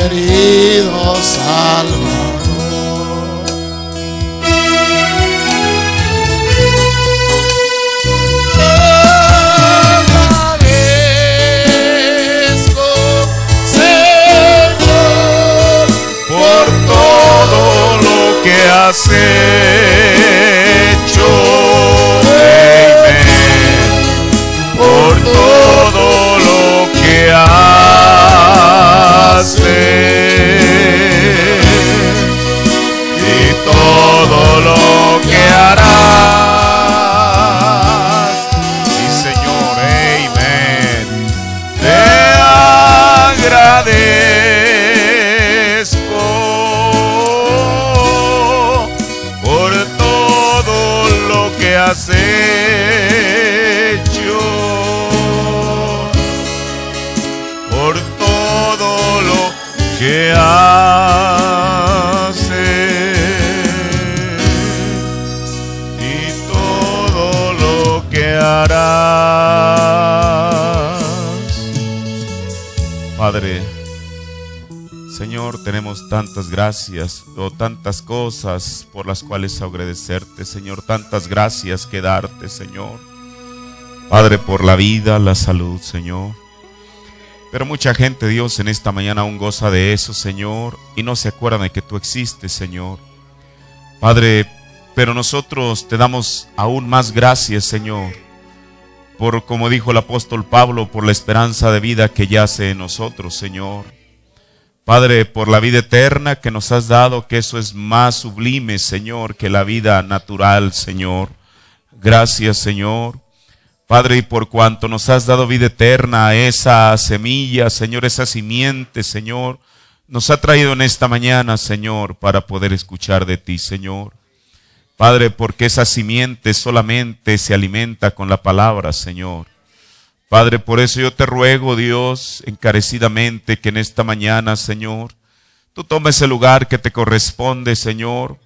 querido Salvador. Que has hecho, amén, por todo lo que haces y todo lo que harás. Sí, Señor, amén. Te agradezco has hecho, por todo lo que haces y todo lo que harás. Padre, Señor, tenemos tantas gracias o tantas cosas por las cuales agradecerte, Señor, tantas gracias que darte, Señor. Padre, por la vida, la salud, Señor. Pero mucha gente, Dios, en esta mañana aún goza de eso, Señor, y no se acuerdan de que tú existes, Señor. Padre, pero nosotros te damos aún más gracias, Señor, por, como dijo el apóstol Pablo, por la esperanza de vida que yace en nosotros, Señor. Padre, por la vida eterna que nos has dado, que eso es más sublime, Señor, que la vida natural, Señor. Gracias, Señor. Padre, y por cuanto nos has dado vida eterna, esa semilla, Señor, esa simiente, Señor, nos ha traído en esta mañana, Señor, para poder escuchar de ti, Señor. Padre, porque esa simiente solamente se alimenta con la palabra, Señor. Padre, por eso yo te ruego, Dios, encarecidamente que en esta mañana, Señor, tú tomes el lugar que te corresponde, Señor.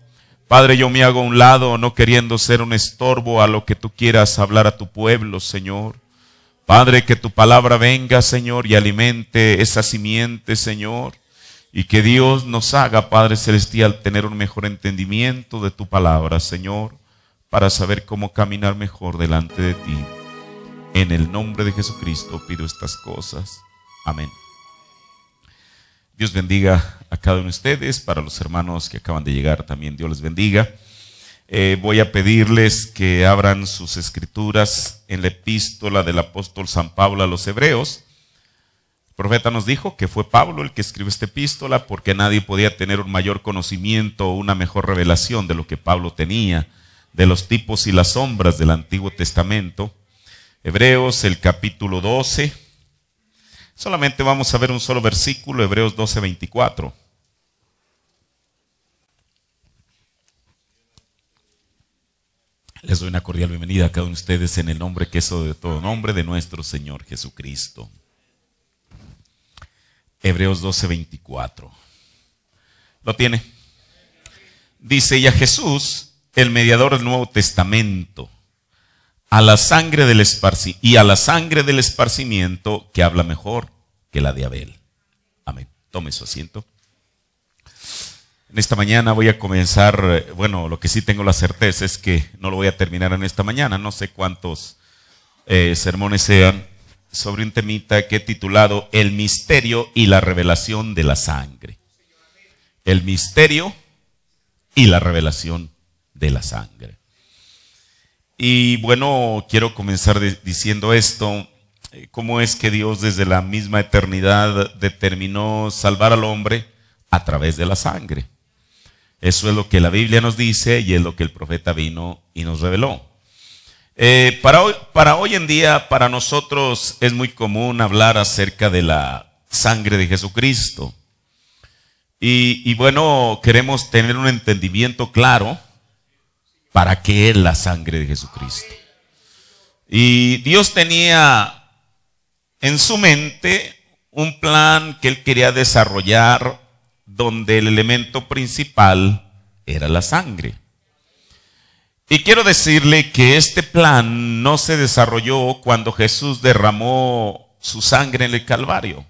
Padre, yo me hago a un lado, no queriendo ser un estorbo a lo que tú quieras hablar a tu pueblo, Señor. Padre, que tu palabra venga, Señor, y alimente esa simiente, Señor. Y que Dios nos haga, Padre Celestial, tener un mejor entendimiento de tu palabra, Señor, para saber cómo caminar mejor delante de ti. En el nombre de Jesucristo pido estas cosas. Amén. Dios bendiga a cada uno de ustedes. Para los hermanos que acaban de llegar también Dios les bendiga. Voy a pedirles que abran sus escrituras en la epístola del apóstol San Pablo a los Hebreos. El profeta nos dijo que fue Pablo el que escribió esta epístola porque nadie podía tener un mayor conocimiento o una mejor revelación de lo que Pablo tenía, de los tipos y las sombras del Antiguo Testamento. Hebreos, el capítulo 12. Solamente vamos a ver un solo versículo, Hebreos 12, 24. Les doy una cordial bienvenida a cada uno de ustedes en el nombre que es sobre todo nombre de nuestro Señor Jesucristo. Hebreos 12, 24. ¿Lo tiene? Dice, y a Jesús, el mediador del Nuevo Testamento, a la sangre del esparcimiento que habla mejor que la de Abel. Amén. Tome su asiento. En esta mañana voy a comenzar, bueno, lo que sí tengo la certeza es que no lo voy a terminar en esta mañana. No sé cuántos sermones sean sobre un temita que he titulado El misterio y la revelación de la sangre. El misterio y la revelación de la sangre. Y bueno, quiero comenzar diciendo esto, cómo es que Dios desde la misma eternidad determinó salvar al hombre a través de la sangre. Eso es lo que la Biblia nos dice y es lo que el profeta vino y nos reveló. Para hoy en día, para nosotros es muy común hablar acerca de la sangre de Jesucristo. Y bueno, queremos tener un entendimiento claro. ¿Para qué es la sangre de Jesucristo? Y Dios tenía en su mente un plan que Él quería desarrollar donde el elemento principal era la sangre. Y quiero decirle que este plan no se desarrolló cuando Jesús derramó su sangre en el Calvario.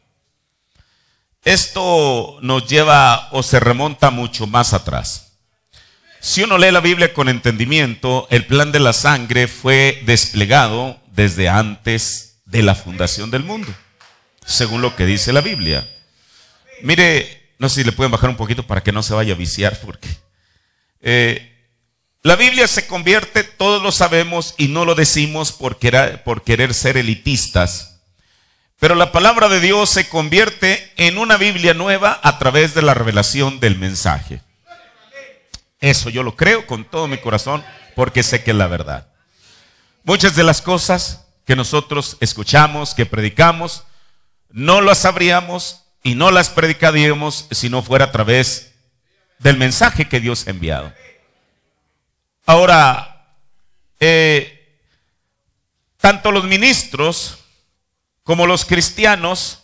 Esto nos lleva o se remonta mucho más atrás. Si uno lee la Biblia con entendimiento, el plan de la sangre fue desplegado desde antes de la fundación del mundo, según lo que dice la Biblia. Mire, no sé si le pueden bajar un poquito para que no se vaya a viciar, porque la Biblia se convierte, todos lo sabemos y no lo decimos por querer ser elitistas, pero la palabra de Dios se convierte en una Biblia nueva a través de la revelación del mensaje. Eso yo lo creo con todo mi corazón, porque sé que es la verdad. Muchas de las cosas que nosotros escuchamos, que predicamos, no las sabríamos y no las predicaríamos si no fuera a través del mensaje que Dios ha enviado. Ahora, tanto los ministros como los cristianos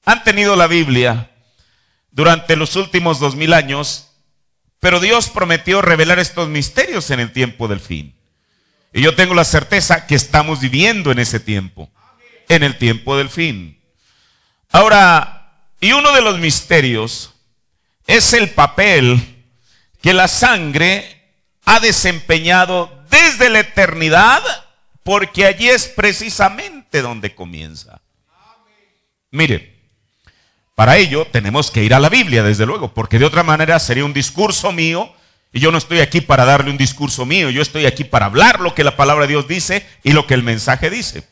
han tenido la Biblia durante los últimos 2000 años, pero Dios prometió revelar estos misterios en el tiempo del fin. Y yo tengo la certeza que estamos viviendo en ese tiempo, en el tiempo del fin. Ahora, y uno de los misterios es el papel que la sangre ha desempeñado desde la eternidad, porque allí es precisamente donde comienza. Mire, para ello tenemos que ir a la Biblia, desde luego, porque de otra manera sería un discurso mío, y yo no estoy aquí para darle un discurso mío, yo estoy aquí para hablar lo que la palabra de Dios dice y lo que el mensaje dice.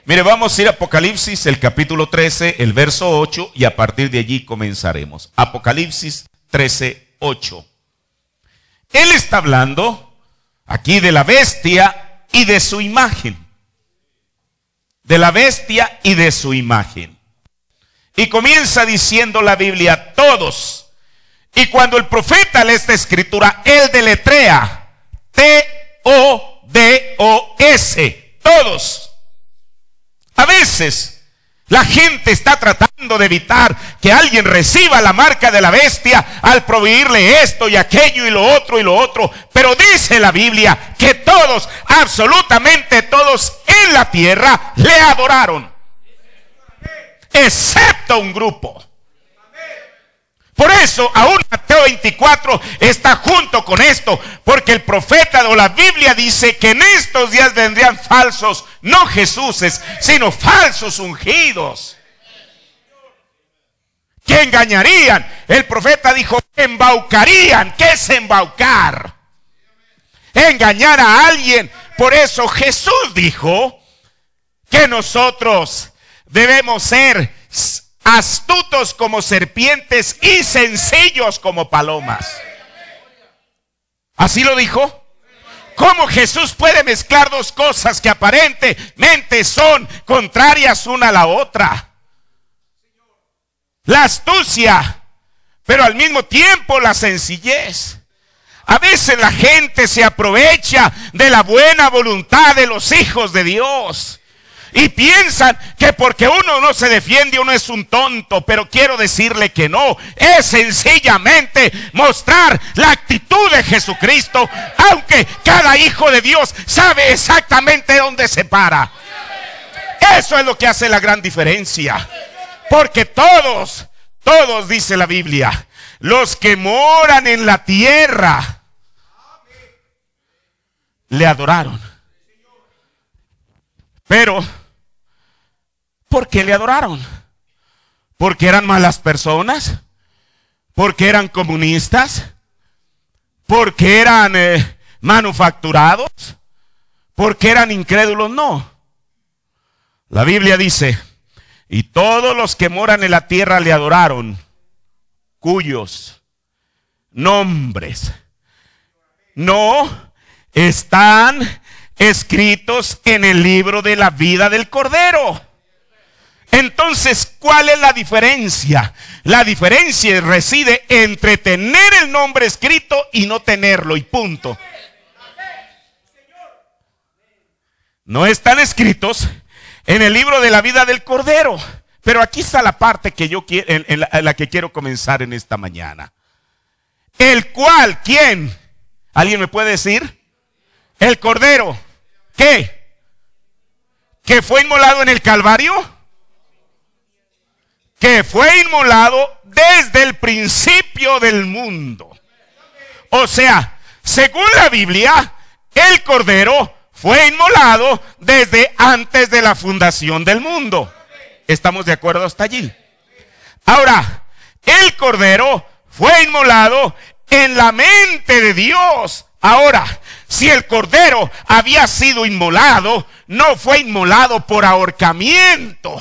Mire, vamos a ir a Apocalipsis, el capítulo 13, el verso 8, y a partir de allí comenzaremos. Apocalipsis 13, 8. Él está hablando aquí de la bestia y de su imagen. De la bestia y de su imagen. Y comienza diciendo la Biblia, todos. Y cuando el profeta lee esta escritura, él deletrea T-O-D-O-S. Todos. A veces la gente está tratando de evitar que alguien reciba la marca de la bestia al proveerle esto y aquello y lo otro y lo otro. Pero dice la Biblia que todos, absolutamente todos en la tierra le adoraron, excepto un grupo. Por eso aún Mateo 24 está junto con esto, porque el profeta o la Biblia dice que en estos días vendrían falsos, no Jesuses, sino falsos ungidos, que engañarían. El profeta dijo, embaucarían. ¿Qué es embaucar? Engañar a alguien. Por eso Jesús dijo que nosotros debemos ser astutos como serpientes y sencillos como palomas. ¿Así lo dijo? ¿Cómo Jesús puede mezclar dos cosas que aparentemente son contrarias una a la otra? La astucia, pero al mismo tiempo la sencillez. A veces la gente se aprovecha de la buena voluntad de los hijos de Dios y piensan que porque uno no se defiende uno es un tonto. Pero quiero decirle que no, es sencillamente mostrar la actitud de Jesucristo, aunque cada hijo de Dios sabe exactamente dónde se para. Eso es lo que hace la gran diferencia, porque todos dice la Biblia, los que moran en la tierra le adoraron. Pero ¿por qué le adoraron? ¿Porque eran malas personas? ¿Porque eran comunistas? ¿Porque eran manufacturados? ¿Porque eran incrédulos? No. La Biblia dice, y todos los que moran en la tierra le adoraron, cuyos nombres no están escritos en el libro de la vida del Cordero. Entonces, ¿cuál es la diferencia? La diferencia reside entre tener el nombre escrito y no tenerlo, y punto. No están escritos en el libro de la vida del Cordero. Pero aquí está la parte que yo quiero, en la que quiero comenzar en esta mañana. El cual, ¿quién? ¿Alguien me puede decir? El Cordero. ¿Qué? ¿Que fue inmolado en el Calvario? que fue inmolado desde el principio del mundo. O sea, según la Biblia, el Cordero fue inmolado desde antes de la fundación del mundo. ¿Estamos de acuerdo hasta allí? Ahora, el Cordero fue inmolado en la mente de Dios. Ahora, si el Cordero había sido inmolado, no fue inmolado por ahorcamiento.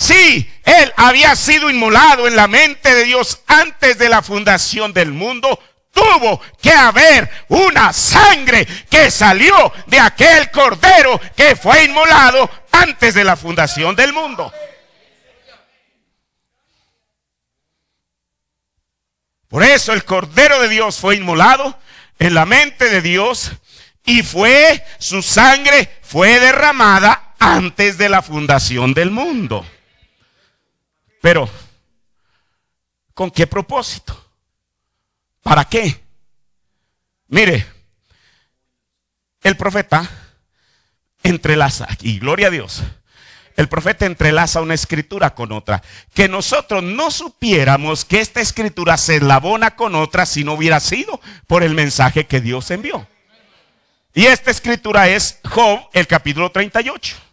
Si él había sido inmolado en la mente de Dios antes de la fundación del mundo, tuvo que haber una sangre que salió de aquel Cordero que fue inmolado antes de la fundación del mundo. Por eso el Cordero de Dios fue inmolado en la mente de Dios y su sangre fue derramada antes de la fundación del mundo. Pero, ¿con qué propósito? ¿Para qué? Mire, el profeta entrelaza, y gloria a Dios, el profeta entrelaza una escritura con otra, que nosotros no supiéramos que esta escritura se eslabona con otra si no hubiera sido por el mensaje que Dios envió. Y esta escritura es Job, el capítulo 38.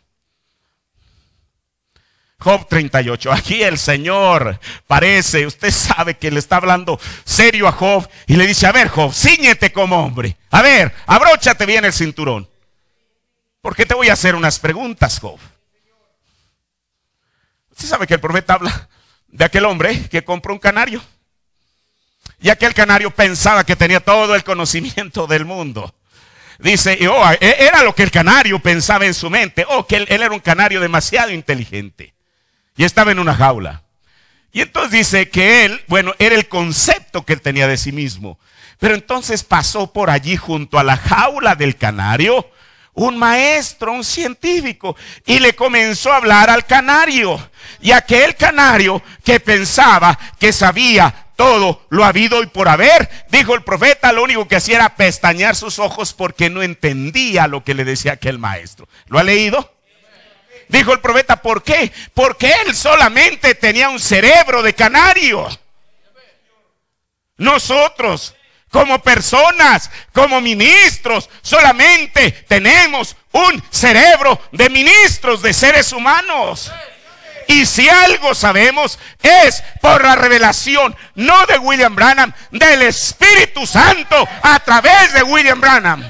Job 38. Aquí el Señor parece, usted sabe que le está hablando serio a Job y le dice: a ver, Job, cíñete como hombre. A ver, abróchate bien el cinturón, porque te voy a hacer unas preguntas, Job. Usted sabe que el profeta habla de aquel hombre que compró un canario. Y aquel canario pensaba que tenía todo el conocimiento del mundo. Dice, era lo que el canario pensaba en su mente. Que él era un canario demasiado inteligente. Y estaba en una jaula. Y entonces dice que él, era el concepto que él tenía de sí mismo. Pero entonces pasó por allí junto a la jaula del canario un maestro, un científico, y le comenzó a hablar al canario. Y aquel canario que pensaba que sabía todo lo habido y por haber, dijo el profeta, lo único que hacía era pestañear sus ojos porque no entendía lo que le decía aquel maestro. ¿Lo ha leído? Dijo el profeta, ¿por qué? Porque él solamente tenía un cerebro de canario. Nosotros, como personas, como ministros, solamente tenemos un cerebro de ministros, de seres humanos. Y si algo sabemos es por la revelación, no de William Branham, del Espíritu Santo a través de William Branham.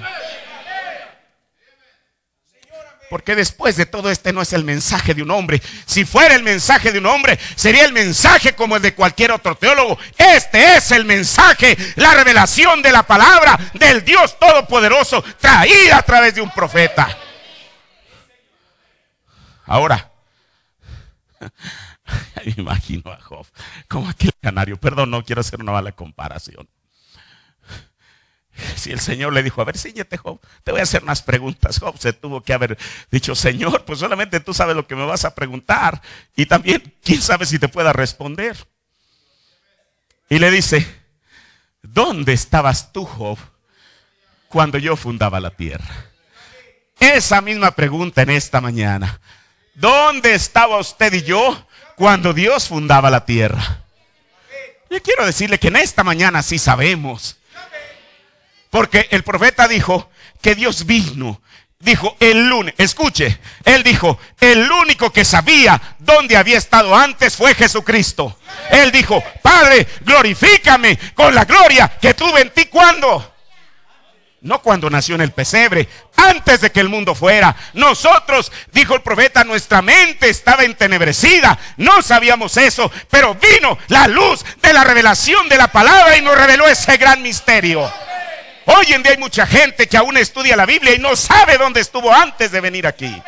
Porque después de todo no es el mensaje de un hombre. Si fuera el mensaje de un hombre, sería el mensaje como el de cualquier otro teólogo. Este es el mensaje, la revelación de la palabra del Dios Todopoderoso, traída a través de un profeta. Ahora, me imagino a Job como aquel canario. Perdón, no quiero hacer una mala comparación. Si el Señor le dijo, a ver, cíñete, Job, te voy a hacer unas preguntas. Job se tuvo que haber dicho, Señor, pues solamente tú sabes lo que me vas a preguntar. Y también, quién sabe si te pueda responder. Y le dice, ¿dónde estabas tú, Job, cuando yo fundaba la tierra? Esa misma pregunta en esta mañana. ¿Dónde estaba usted y yo cuando Dios fundaba la tierra? Yo quiero decirle que en esta mañana sí sabemos. Porque el profeta dijo que Dios vino. Dijo el lunes, escuche, él dijo, el único que sabía dónde había estado antes fue Jesucristo. Él dijo, Padre, glorifícame con la gloria que tuve en ti. ¿Cuándo? No cuando nació en el pesebre, antes de que el mundo fuera. Nosotros, dijo el profeta, nuestra mente estaba entenebrecida, no sabíamos eso, pero vino la luz de la revelación de la palabra y nos reveló ese gran misterio. Hoy en día hay mucha gente que aún estudia la Biblia y no sabe dónde estuvo antes de venir aquí.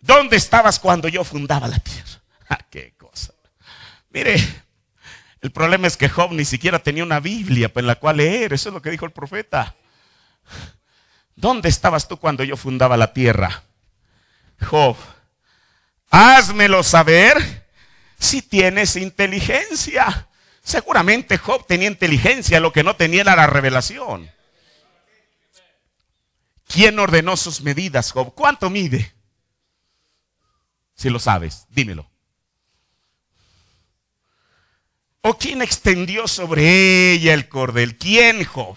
¿Dónde estabas cuando yo fundaba la tierra? ¡Qué cosa! Mire, el problema es que Job ni siquiera tenía una Biblia en la cual leer. Eso es lo que dijo el profeta. ¿Dónde estabas tú cuando yo fundaba la tierra? Job, házmelo saber si tienes inteligencia. Seguramente Job tenía inteligencia, lo que no tenía era la revelación. ¿Quién ordenó sus medidas, Job? ¿Cuánto mide? Si lo sabes, dímelo. ¿O quién extendió sobre ella el cordel? ¿Quién, Job?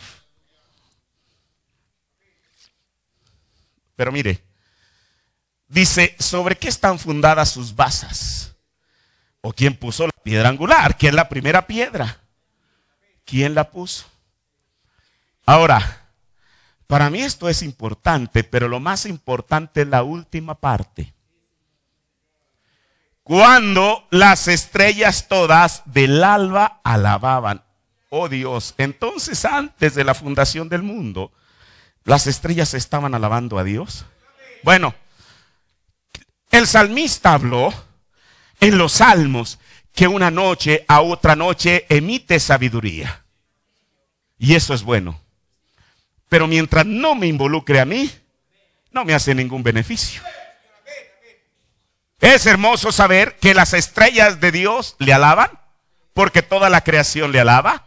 Pero mire, dice, ¿sobre qué están fundadas sus basas? ¿O quién puso la piedra angular? ¿Quién es la primera piedra? ¿Quién la puso? Ahora, para mí esto es importante, pero lo más importante es la última parte. Cuando las estrellas todas del alba alababan, oh Dios, entonces antes de la fundación del mundo, las estrellas estaban alabando a Dios. Bueno, el salmista habló en los salmos que una noche a otra noche emite sabiduría. Y eso es bueno. Pero mientras no me involucre a mí, no me hace ningún beneficio. Es hermoso saber que las estrellas de Dios le alaban, porque toda la creación le alaba.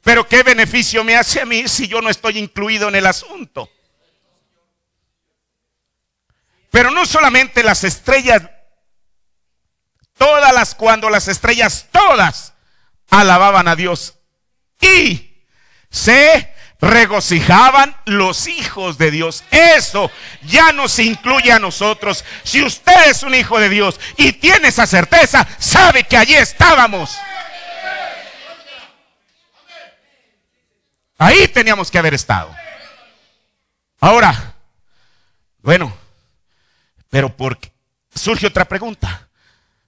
Pero ¿qué beneficio me hace a mí si yo no estoy incluido en el asunto? Pero no solamente las estrellas, cuando las estrellas todas alababan a Dios y se regocijaban los hijos de Dios. Eso ya nos incluye a nosotros. Si usted es un hijo de Dios y tiene esa certeza, sabe que allí estábamos. Ahí teníamos que haber estado. Ahora, bueno, pero surge otra pregunta.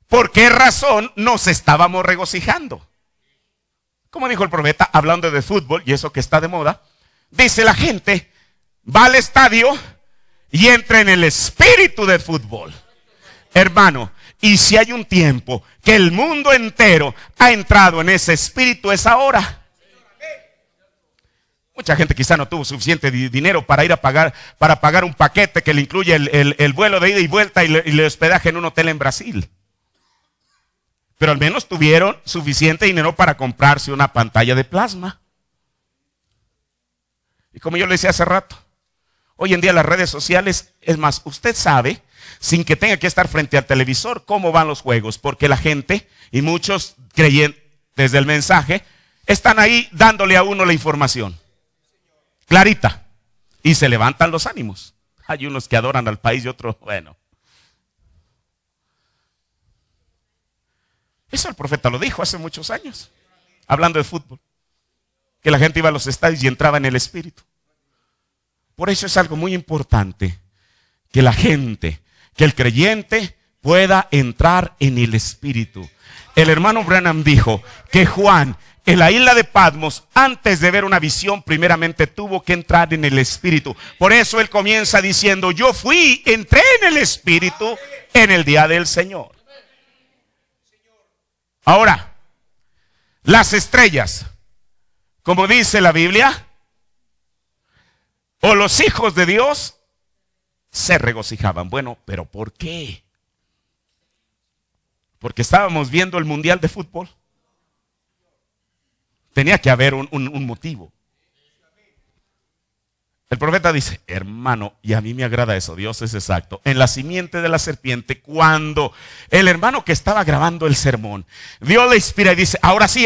¿Por qué razón nos estábamos regocijando? Como dijo el profeta, hablando de fútbol, y eso que está de moda, dice la gente, va al estadio y entra en el espíritu del fútbol. Hermano, y si hay un tiempo que el mundo entero ha entrado en ese espíritu, es ahora. Mucha gente quizá no tuvo suficiente dinero para ir para pagar un paquete que le incluye el vuelo de ida y vuelta y el hospedaje en un hotel en Brasil. Pero al menos tuvieron suficiente dinero para comprarse una pantalla de plasma. Y como yo le decía hace rato, hoy en día las redes sociales, es más, usted sabe, sin que tenga que estar frente al televisor, cómo van los juegos. Porque la gente, y muchos creyentes del mensaje, están ahí dándole a uno la información. Clarita. Y se levantan los ánimos. Hay unos que adoran al país y otros, bueno. Eso el profeta lo dijo hace muchos años, hablando de fútbol, que la gente iba a los estadios y entraba en el espíritu. Por eso es algo muy importante que la gente, que el creyente pueda entrar en el espíritu. El hermano Branham dijo que Juan en la isla de Patmos, antes de ver una visión, primeramente tuvo que entrar en el espíritu. Por eso él comienza diciendo, yo entré en el espíritu en el día del Señor. Ahora, las estrellas, como dice la Biblia, o los hijos de Dios se regocijaban. Bueno, pero ¿por qué? Porque estábamos viendo el mundial de fútbol. Tenía que haber un motivo. El profeta dice, hermano, y a mí me agrada eso, Dios es exacto. En la simiente de la serpiente, cuando el hermano que estaba grabando el sermón, Dios le inspira y dice, ahora sí,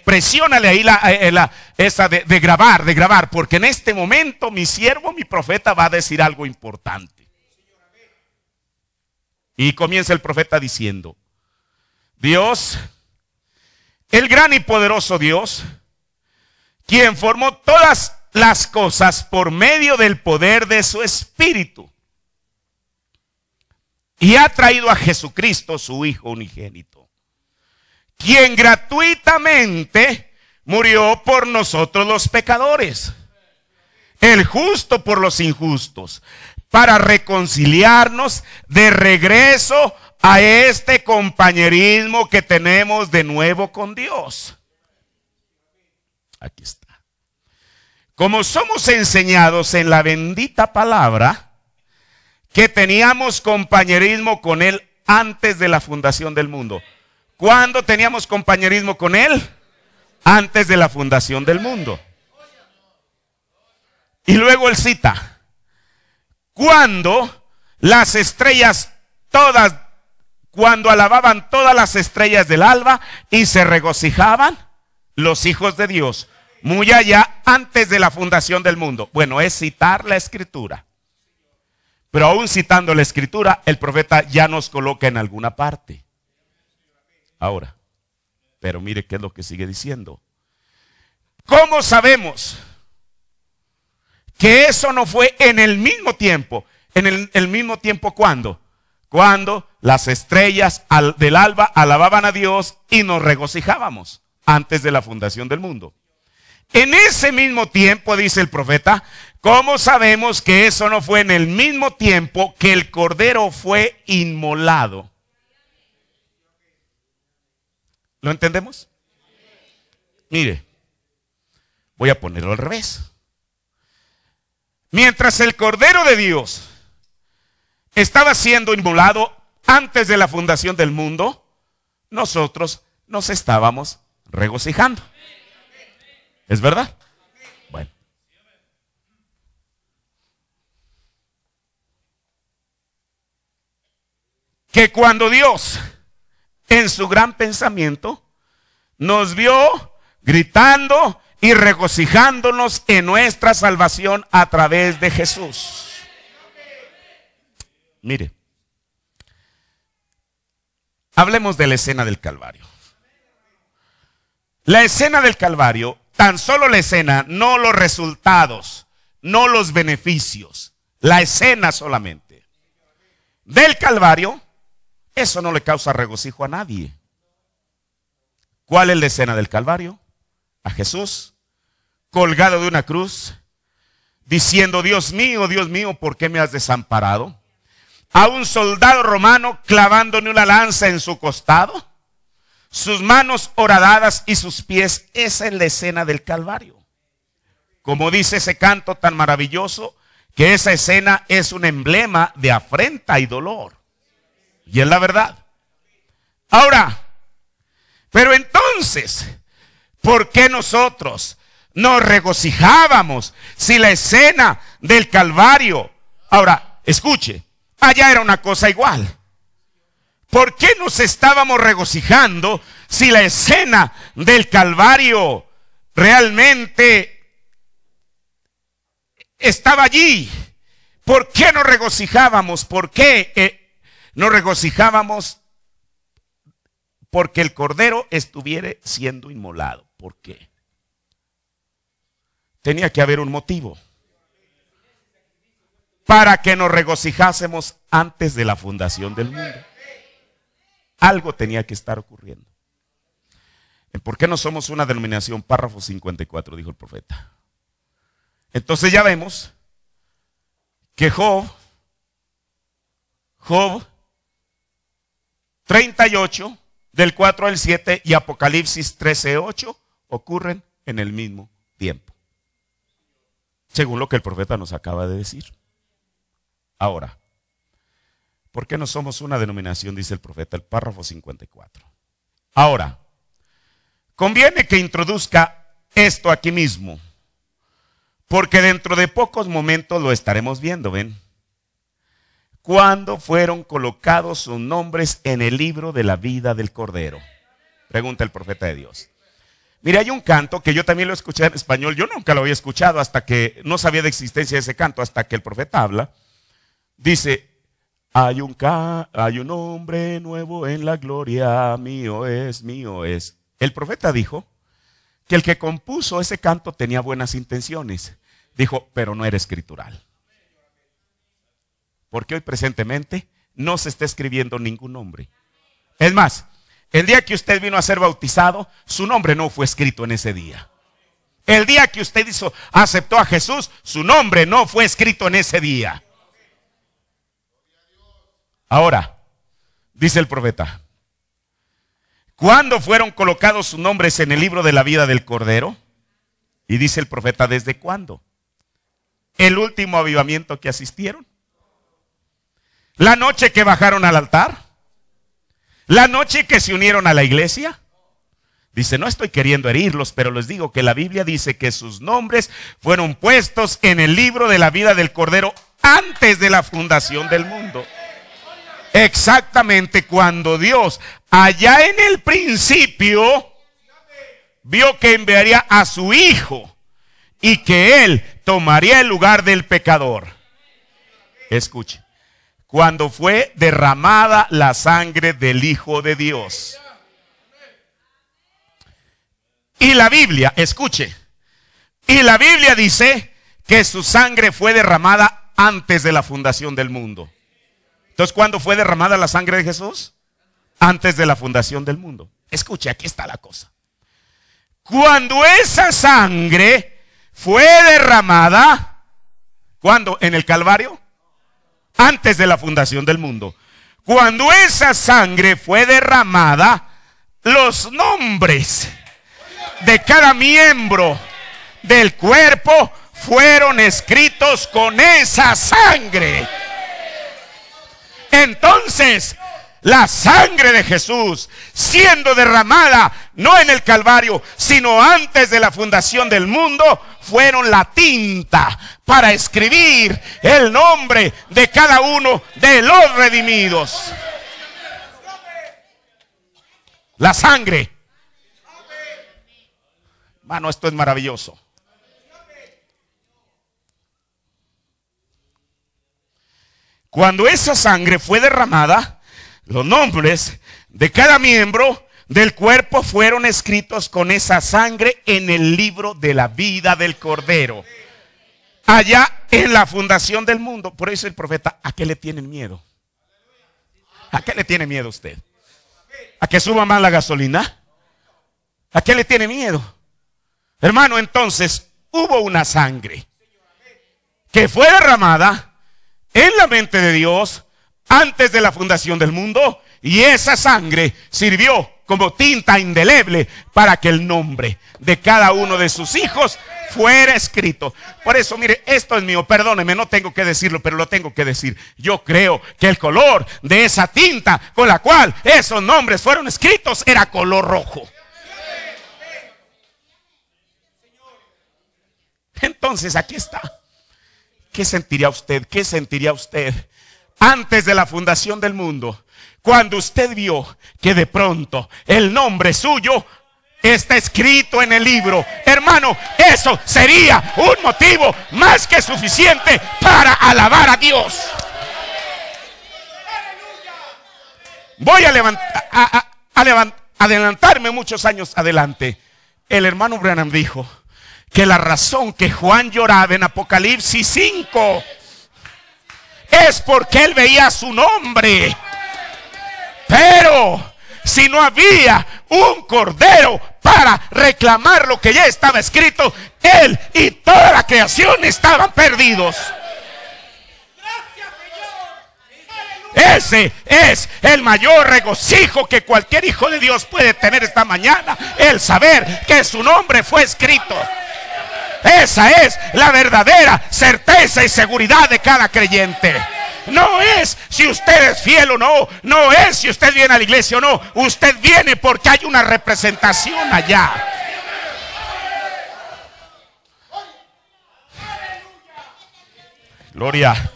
presiónale ahí esa de grabar, porque en este momento mi siervo, mi profeta va a decir algo importante. Y comienza el profeta diciendo, Dios, el gran y poderoso Dios, quien formó todas las cosas por medio del poder de su Espíritu y ha traído a Jesucristo, su Hijo unigénito, quien gratuitamente murió por nosotros los pecadores, el justo por los injustos, para reconciliarnos de regreso a este compañerismo que tenemos de nuevo con Dios. Aquí está. Como somos enseñados en la bendita palabra, que teníamos compañerismo con Él antes de la fundación del mundo. ¿Cuándo teníamos compañerismo con Él? Antes de la fundación del mundo. Y luego él cita, cuando las estrellas todas, cuando alababan todas las estrellas del alba y se regocijaban los hijos de Dios, muy allá antes de la fundación del mundo. Bueno, es citar la escritura. Pero aún citando la escritura, el profeta ya nos coloca en alguna parte. Ahora, pero mire qué es lo que sigue diciendo. ¿Cómo sabemos que eso no fue en el mismo tiempo? ¿En el mismo tiempo cuándo? Cuando las estrellas del alba alababan a Dios y nos regocijábamos antes de la fundación del mundo. En ese mismo tiempo, dice el profeta, ¿cómo sabemos que eso no fue en el mismo tiempo que el cordero fue inmolado? ¿Lo entendemos? Mire, voy a ponerlo al revés. Mientras el cordero de Dios estaba siendo inmolado antes de la fundación del mundo, nosotros nos estábamos regocijando. ¿Es verdad? Bueno. Que cuando Dios, en su gran pensamiento, nos vio gritando y regocijándonos en nuestra salvación a través de Jesús. Mire, hablemos de la escena del Calvario. La escena del Calvario, tan solo la escena, no los resultados, no los beneficios, la escena solamente. Del Calvario, eso no le causa regocijo a nadie. ¿Cuál es la escena del Calvario? A Jesús, colgado de una cruz, diciendo, Dios mío, ¿por qué me has desamparado? A un soldado romano clavándole una lanza en su costado, sus manos horadadas y sus pies. Esa es la escena del Calvario. Como dice ese canto tan maravilloso, que esa escena es un emblema de afrenta y dolor. Y es la verdad. Ahora, pero entonces, ¿por qué nosotros nos regocijábamos si la escena del Calvario? Ahora, escuche, allá era una cosa igual. ¿Por qué nos estábamos regocijando si la escena del Calvario realmente estaba allí? ¿Por qué nos regocijábamos? ¿Por qué nos regocijábamos? Porque el cordero estuviera siendo inmolado. ¿Por qué? Tenía que haber un motivo para que nos regocijásemos antes de la fundación del mundo. Algo tenía que estar ocurriendo. ¿Por qué no somos una denominación? Párrafo 54, dijo el profeta. Entonces ya vemos que Job 38, del 4 al 7 y Apocalipsis 13:8 ocurren en el mismo tiempo, según lo que el profeta nos acaba de decir. Ahora, ¿por qué no somos una denominación? Dice el profeta, el párrafo 54. Ahora, conviene que introduzca esto aquí mismo, porque dentro de pocos momentos lo estaremos viendo, ¿ven? ¿Cuándo fueron colocados sus nombres en el libro de la vida del Cordero? Pregunta el profeta de Dios. Mire, hay un canto que yo también lo escuché en español. Yo nunca lo había escuchado hasta que no sabía de existencia de ese canto, hasta que el profeta habla. Dice, hay un hombre nuevo en la gloria, mío es, mío es. El profeta dijo que el que compuso ese canto tenía buenas intenciones. Dijo, pero no era escritural. Porque hoy presentemente no se está escribiendo ningún nombre. Es más, el día que usted vino a ser bautizado, su nombre no fue escrito en ese día. El día que usted aceptó a Jesús, su nombre no fue escrito en ese día. Ahora, dice el profeta, ¿cuándo fueron colocados sus nombres en el libro de la vida del Cordero? Y dice el profeta, ¿desde cuándo? ¿El último avivamiento que asistieron? ¿La noche que bajaron al altar? ¿La noche que se unieron a la iglesia? Dice, no estoy queriendo herirlos, pero les digo que la Biblia dice que sus nombres fueron puestos en el libro de la vida del Cordero antes de la fundación del mundo. Exactamente cuando Dios, allá en el principio, vio que enviaría a su Hijo y que Él tomaría el lugar del pecador. Escuche, cuando fue derramada la sangre del Hijo de Dios. Y la Biblia, escuche, y la Biblia dice que su sangre fue derramada antes de la fundación del mundo. Entonces, ¿cuándo fue derramada la sangre de Jesús? Antes de la fundación del mundo. Escuche, aquí está la cosa. Cuando esa sangre fue derramada, ¿cuándo? ¿En el Calvario? Antes de la fundación del mundo. Cuando esa sangre fue derramada, los nombres de cada miembro del cuerpo fueron escritos con esa sangre. Entonces, la sangre de Jesús siendo derramada no en el Calvario, sino antes de la fundación del mundo, fueron la tinta para escribir el nombre de cada uno de los redimidos. La sangre. Mano, esto es maravilloso. Cuando esa sangre fue derramada, los nombres de cada miembro del cuerpo fueron escritos con esa sangre en el libro de la vida del Cordero, allá en la fundación del mundo. Por eso el profeta, ¿a qué le tienen miedo? ¿A qué le tiene miedo usted? ¿A que suba más la gasolina? ¿A qué le tiene miedo? Hermano, entonces hubo una sangre que fue derramada en la mente de Dios antes de la fundación del mundo, y esa sangre sirvió como tinta indeleble para que el nombre de cada uno de sus hijos fuera escrito. Por eso, mire, esto es mío, perdóneme, no tengo que decirlo, pero lo tengo que decir. Yo creo que el color de esa tinta con la cual esos nombres fueron escritos era color rojo. Entonces aquí está. ¿Qué sentiría usted? ¿Qué sentiría usted antes de la fundación del mundo, cuando usted vio que de pronto el nombre suyo está escrito en el libro? Hermano, eso sería un motivo más que suficiente para alabar a Dios. Voy a adelantarme muchos años adelante. El hermano Branham dijo que la razón que Juan lloraba en Apocalipsis 5 es porque él veía su nombre. Pero si no había un cordero para reclamar lo que ya estaba escrito, él y toda la creación estaban perdidos. Ese es el mayor regocijo que cualquier hijo de Dios puede tener esta mañana, el saber que su nombre fue escrito. Esa es la verdadera certeza y seguridad de cada creyente. No es si usted es fiel o no, no es si usted viene a la iglesia o no. Usted viene porque hay una representación allá. Gloria.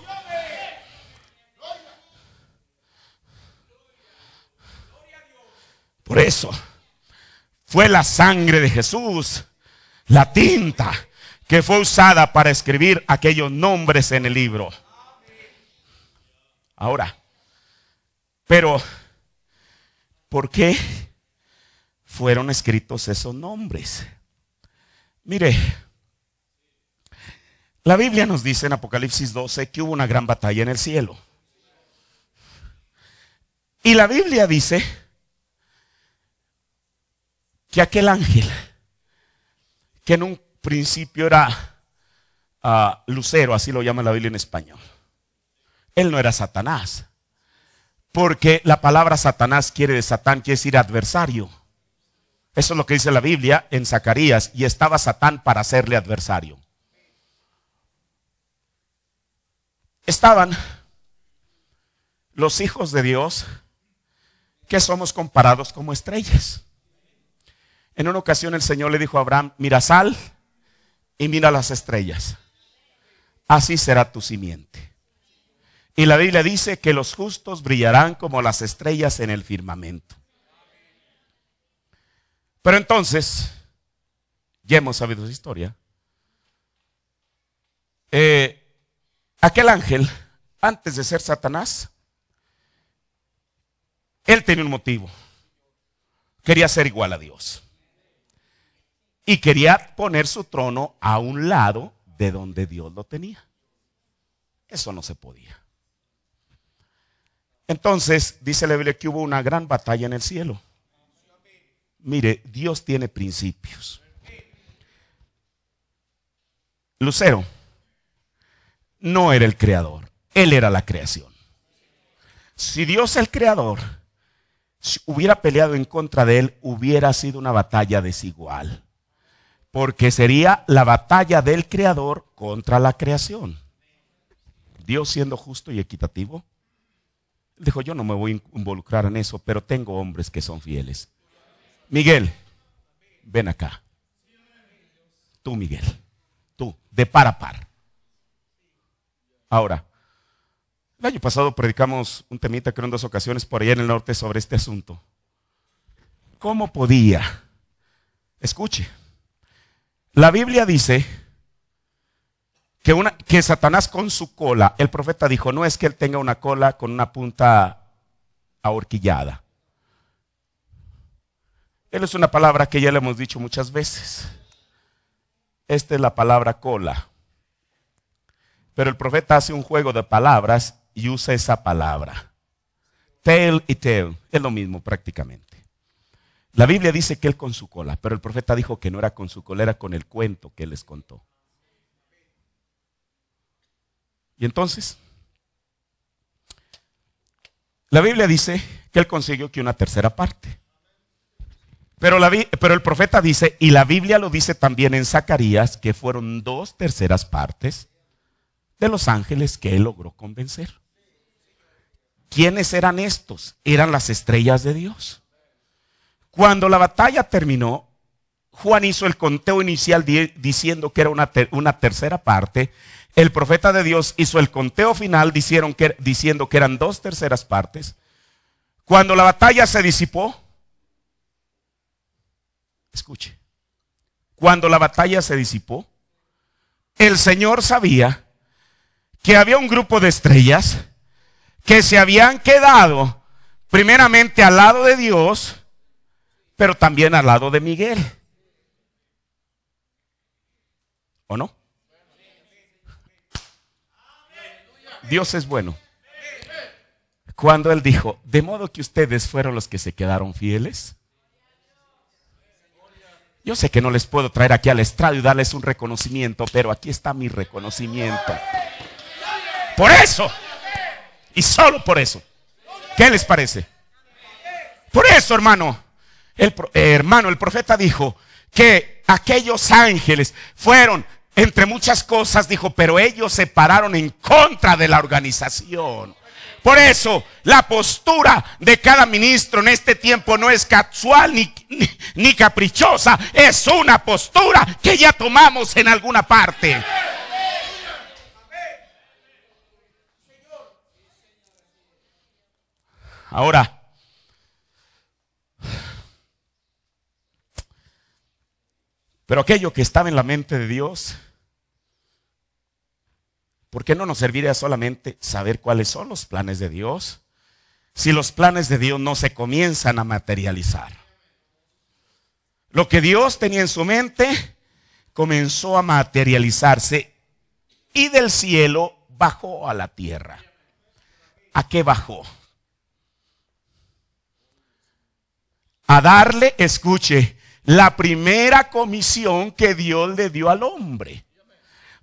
Por eso fue la sangre de Jesús, la tinta que fue usada para escribir aquellos nombres en el libro. Ahora, pero ¿por qué fueron escritos esos nombres? Mire, la Biblia nos dice en Apocalipsis 12 que hubo una gran batalla en el cielo. Y la Biblia dice que aquel ángel, que en un principio era Lucero, así lo llama la Biblia en español, él no era Satanás, porque la palabra Satanás quiere decir adversario. Eso es lo que dice la Biblia en Zacarías, y estaba Satán para hacerle adversario. Estaban los hijos de Dios, que somos comparados como estrellas. En una ocasión el Señor le dijo a Abraham: mira, sal y mira las estrellas, así será tu simiente. Y la Biblia dice que los justos brillarán como las estrellas en el firmamento. Pero entonces, ya hemos sabido su historia. Aquel ángel, antes de ser Satanás, él tenía un motivo. Quería ser igual a Dios. Y quería poner su trono a un lado de donde Dios lo tenía. Eso no se podía. Entonces, dice la Biblia que hubo una gran batalla en el cielo. Mire, Dios tiene principios. Lucero no era el creador, él era la creación. Si Dios, el creador, hubiera peleado en contra de él, hubiera sido una batalla desigual. Porque sería la batalla del creador contra la creación. Dios, siendo justo y equitativo, dijo: yo no me voy a involucrar en eso, pero tengo hombres que son fieles. Miguel, ven acá. Tú, Miguel, tú, de par a par. Ahora, el año pasado predicamos un temita, creo en 2 ocasiones por allá en el norte, sobre este asunto. ¿Cómo podía? Escuche, la Biblia dice que Satanás con su cola, el profeta dijo, no es que él tenga una cola con una punta ahorquillada. Él es una palabra que ya le hemos dicho muchas veces. Esta es la palabra cola. Pero el profeta hace un juego de palabras y usa esa palabra. Tail y tail, es lo mismo prácticamente. La Biblia dice que él con su cola, pero el profeta dijo que no era con su cola, era con el cuento que él les contó. Y entonces, la Biblia dice que él consiguió que una tercera parte. Pero el profeta dice, y la Biblia lo dice también en Zacarías, que fueron 2/3 partes de los ángeles que él logró convencer. ¿Quiénes eran estos? Eran las estrellas de Dios. Cuando la batalla terminó, Juan hizo el conteo inicial diciendo que era una tercera parte. El profeta de Dios hizo el conteo final diciendo que eran 2/3 partes. Cuando la batalla se disipó, escuche, cuando la batalla se disipó, el Señor sabía que había un grupo de estrellas que se habían quedado primeramente al lado de Dios, pero también al lado de Miguel. ¿O no? Dios es bueno. Cuando Él dijo, de modo que ustedes fueron los que se quedaron fieles. Yo sé que no les puedo traer aquí al estrado y darles un reconocimiento, pero aquí está mi reconocimiento. Por eso, y solo por eso. ¿Qué les parece? Por eso, hermano, el profeta dijo que aquellos ángeles fueron, entre muchas cosas, dijo, pero ellos se pararon en contra de la organización. Por eso, la postura de cada ministro en este tiempo no es casual ni caprichosa. Es una postura que ya tomamos en alguna parte. Ahora, pero aquello que estaba en la mente de Dios, ¿por qué no nos serviría solamente saber cuáles son los planes de Dios? Si los planes de Dios no se comienzan a materializar. Lo que Dios tenía en su mente comenzó a materializarse y del cielo bajó a la tierra. ¿A qué bajó? A darle, escuche, la primera comisión que Dios le dio al hombre.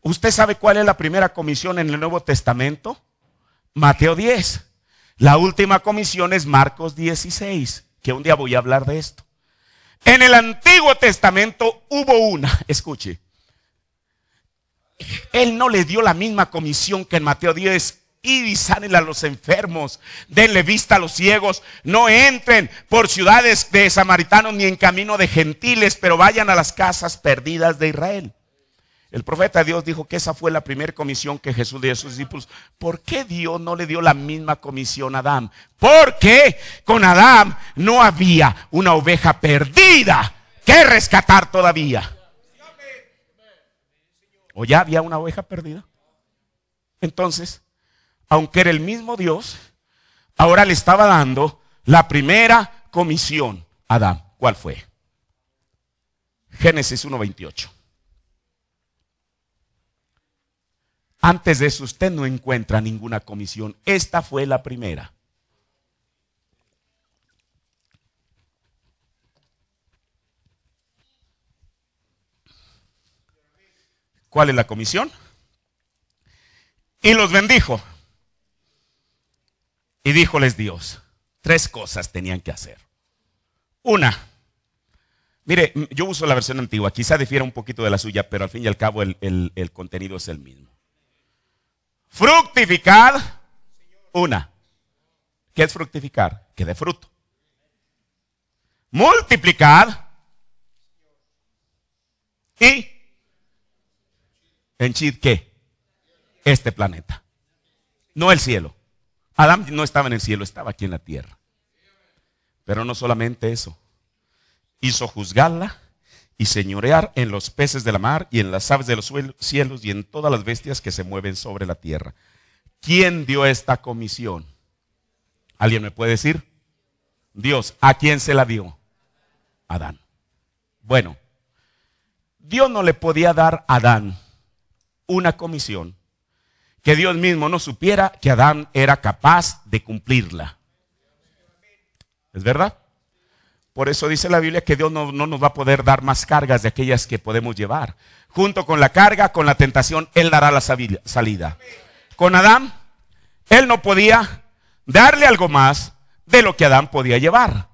¿Usted sabe cuál es la primera comisión en el Nuevo Testamento? Mateo 10. La última comisión es Marcos 16, que un día voy a hablar de esto. En el Antiguo Testamento hubo una, escuche. Él no le dio la misma comisión que en Mateo 10 id y sanen a los enfermos, denle vista a los ciegos, no entren por ciudades de samaritanos ni en camino de gentiles, pero vayan a las casas perdidas de Israel. El profeta de Dios dijo que esa fue la primera comisión que Jesús dio a sus discípulos. ¿Por qué Dios no le dio la misma comisión a Adán? Porque con Adán no había una oveja perdida que rescatar todavía. ¿O ya había una oveja perdida? Entonces, aunque era el mismo Dios, ahora le estaba dando la primera comisión a Adán. ¿Cuál fue? Génesis 1:28. Antes de eso usted no encuentra ninguna comisión. Esta fue la primera. ¿Cuál es la comisión? Y los bendijo. Y díjoles Dios, 3 cosas tenían que hacer. Una, mire, yo uso la versión antigua, quizá difiera un poquito de la suya, pero al fin y al cabo el contenido es el mismo. Fructificad. Una. ¿Qué es fructificar? Que dé fruto. Multiplicad. Y henchid ¿qué? Este planeta. No el cielo. Adán no estaba en el cielo, estaba aquí en la tierra. Pero no solamente eso. Hizo juzgarla y señorear en los peces de la mar y en las aves de los cielos y en todas las bestias que se mueven sobre la tierra. ¿Quién dio esta comisión? ¿Alguien me puede decir? Dios. ¿A quién se la dio? Adán. Bueno, Dios no le podía dar a Adán una comisión que Dios mismo no supiera que Adán era capaz de cumplirla. ¿Es verdad? Por eso dice la Biblia que Dios no nos va a poder dar más cargas de aquellas que podemos llevar. Junto con la carga, con la tentación, Él dará la salida. Con Adán, Él no podía darle algo más de lo que Adán podía llevar.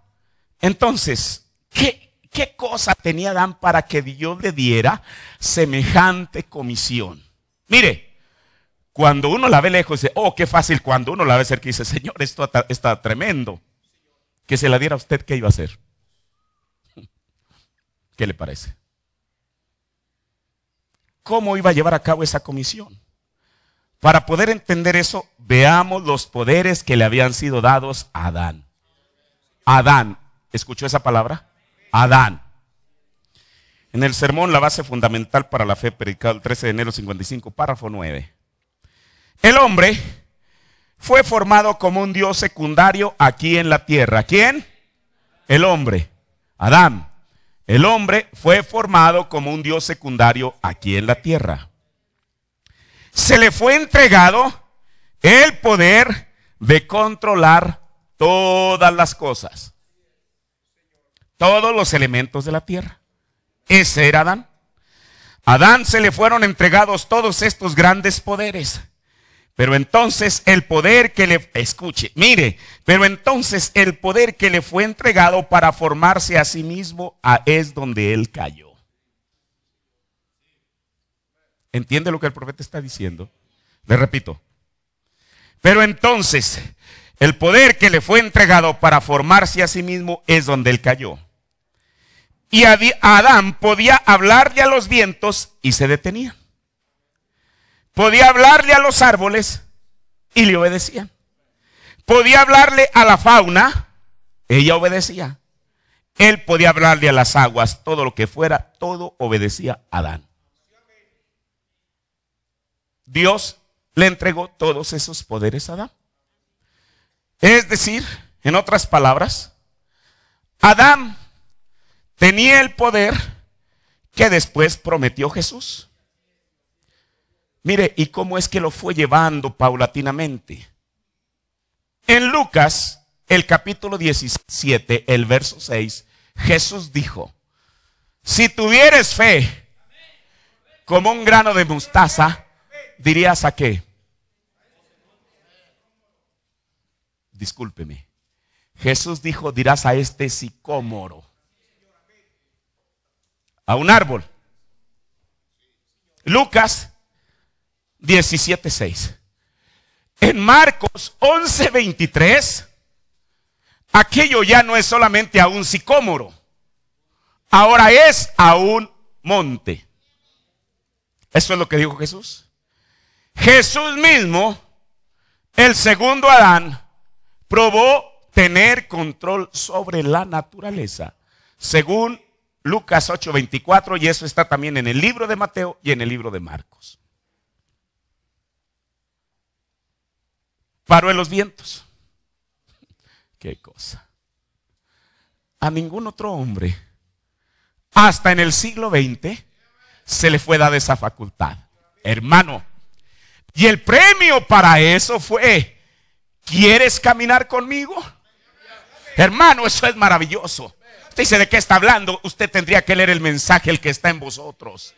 Entonces, ¿qué cosa tenía Adán para que Dios le diera semejante comisión? Mire, cuando uno la ve lejos, dice, oh, qué fácil. Cuando uno la ve cerca, dice, Señor, esto está tremendo. Que se la diera a usted, ¿qué iba a hacer? ¿Qué le parece? ¿Cómo iba a llevar a cabo esa comisión? Para poder entender eso, veamos los poderes que le habían sido dados a Adán. Adán, ¿escuchó esa palabra? Adán. En el sermón La base fundamental para la fe, predicado el 13 de enero 55, párrafo 9. El hombre fue formado como un Dios secundario aquí en la tierra. ¿Quién? El hombre, Adán. El hombre fue formado como un Dios secundario aquí en la tierra. Se le fue entregado el poder de controlar todas las cosas, todos los elementos de la tierra. Ese era Adán. A Adán se le fueron entregados todos estos grandes poderes. Pero entonces el poder que le, escuche, mire, pero entonces el poder que le fue entregado para formarse a sí mismo es donde él cayó. ¿Entiende lo que el profeta está diciendo? Le repito. Pero entonces el poder que le fue entregado para formarse a sí mismo es donde él cayó. Y Adán podía hablarle a los vientos y se detenía. Podía hablarle a los árboles y le obedecían. Podía hablarle a la fauna, ella obedecía. Él podía hablarle a las aguas, todo lo que fuera, todo obedecía a Adán. Dios le entregó todos esos poderes a Adán. Es decir, en otras palabras, Adán tenía el poder que después prometió Jesús. Mire, ¿y cómo es que lo fue llevando paulatinamente? En Lucas, el capítulo 17, el verso 6, Jesús dijo, si tuvieres fe como un grano de mostaza, dirías a qué. Discúlpeme. Jesús dijo, dirás a este sicómoro, a un árbol. Lucas 17:6. En Marcos 11:23, aquello ya no es solamente a un sicómoro, ahora es a un monte. Eso es lo que dijo Jesús. Jesús mismo, el segundo Adán, probó tener control sobre la naturaleza, según Lucas 8:24, y eso está también en el libro de Mateo y en el libro de Marcos. Paró en los vientos. Qué cosa. A ningún otro hombre, hasta en el siglo XX, se le fue dada esa facultad, hermano. Y el premio para eso fue: ¿quieres caminar conmigo? Hermano, eso es maravilloso. Usted dice, ¿de qué está hablando? Usted tendría que leer el mensaje, el que está en vosotros.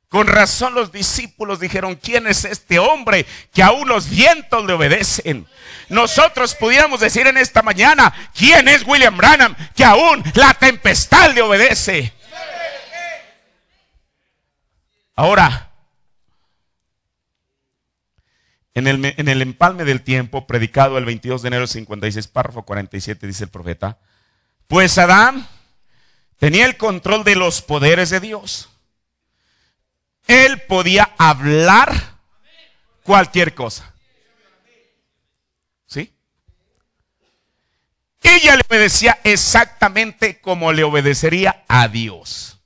Con razón los discípulos dijeron, ¿quién es este hombre que aún los vientos le obedecen? Nosotros pudiéramos decir en esta mañana, ¿quién es William Branham que aún la tempestad le obedece? Ahora, en el empalme del tiempo, predicado el 22 de enero del 56, párrafo 47, dice el profeta: pues Adán tenía el control de los poderes de Dios. Él podía hablar cualquier cosa. ¿Sí? Ella le obedecía exactamente como le obedecería a Dios.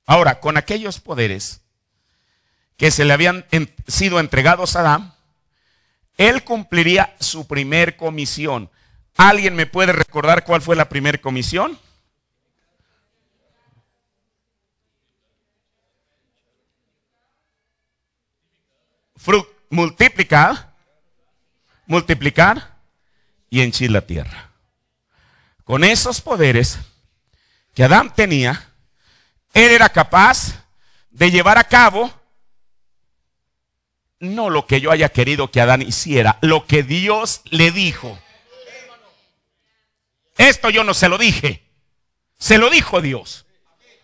Ahora, con aquellos poderes que se le habían sido entregados a Adán, él cumpliría su primer comisión. ¿Alguien me puede recordar cuál fue la primer comisión? Multiplicar y henchir la tierra. Con esos poderes que Adán tenía, él era capaz de llevar a cabo no lo que yo haya querido que Adán hiciera, lo que Dios le dijo. Esto yo no se lo dije, se lo dijo Dios.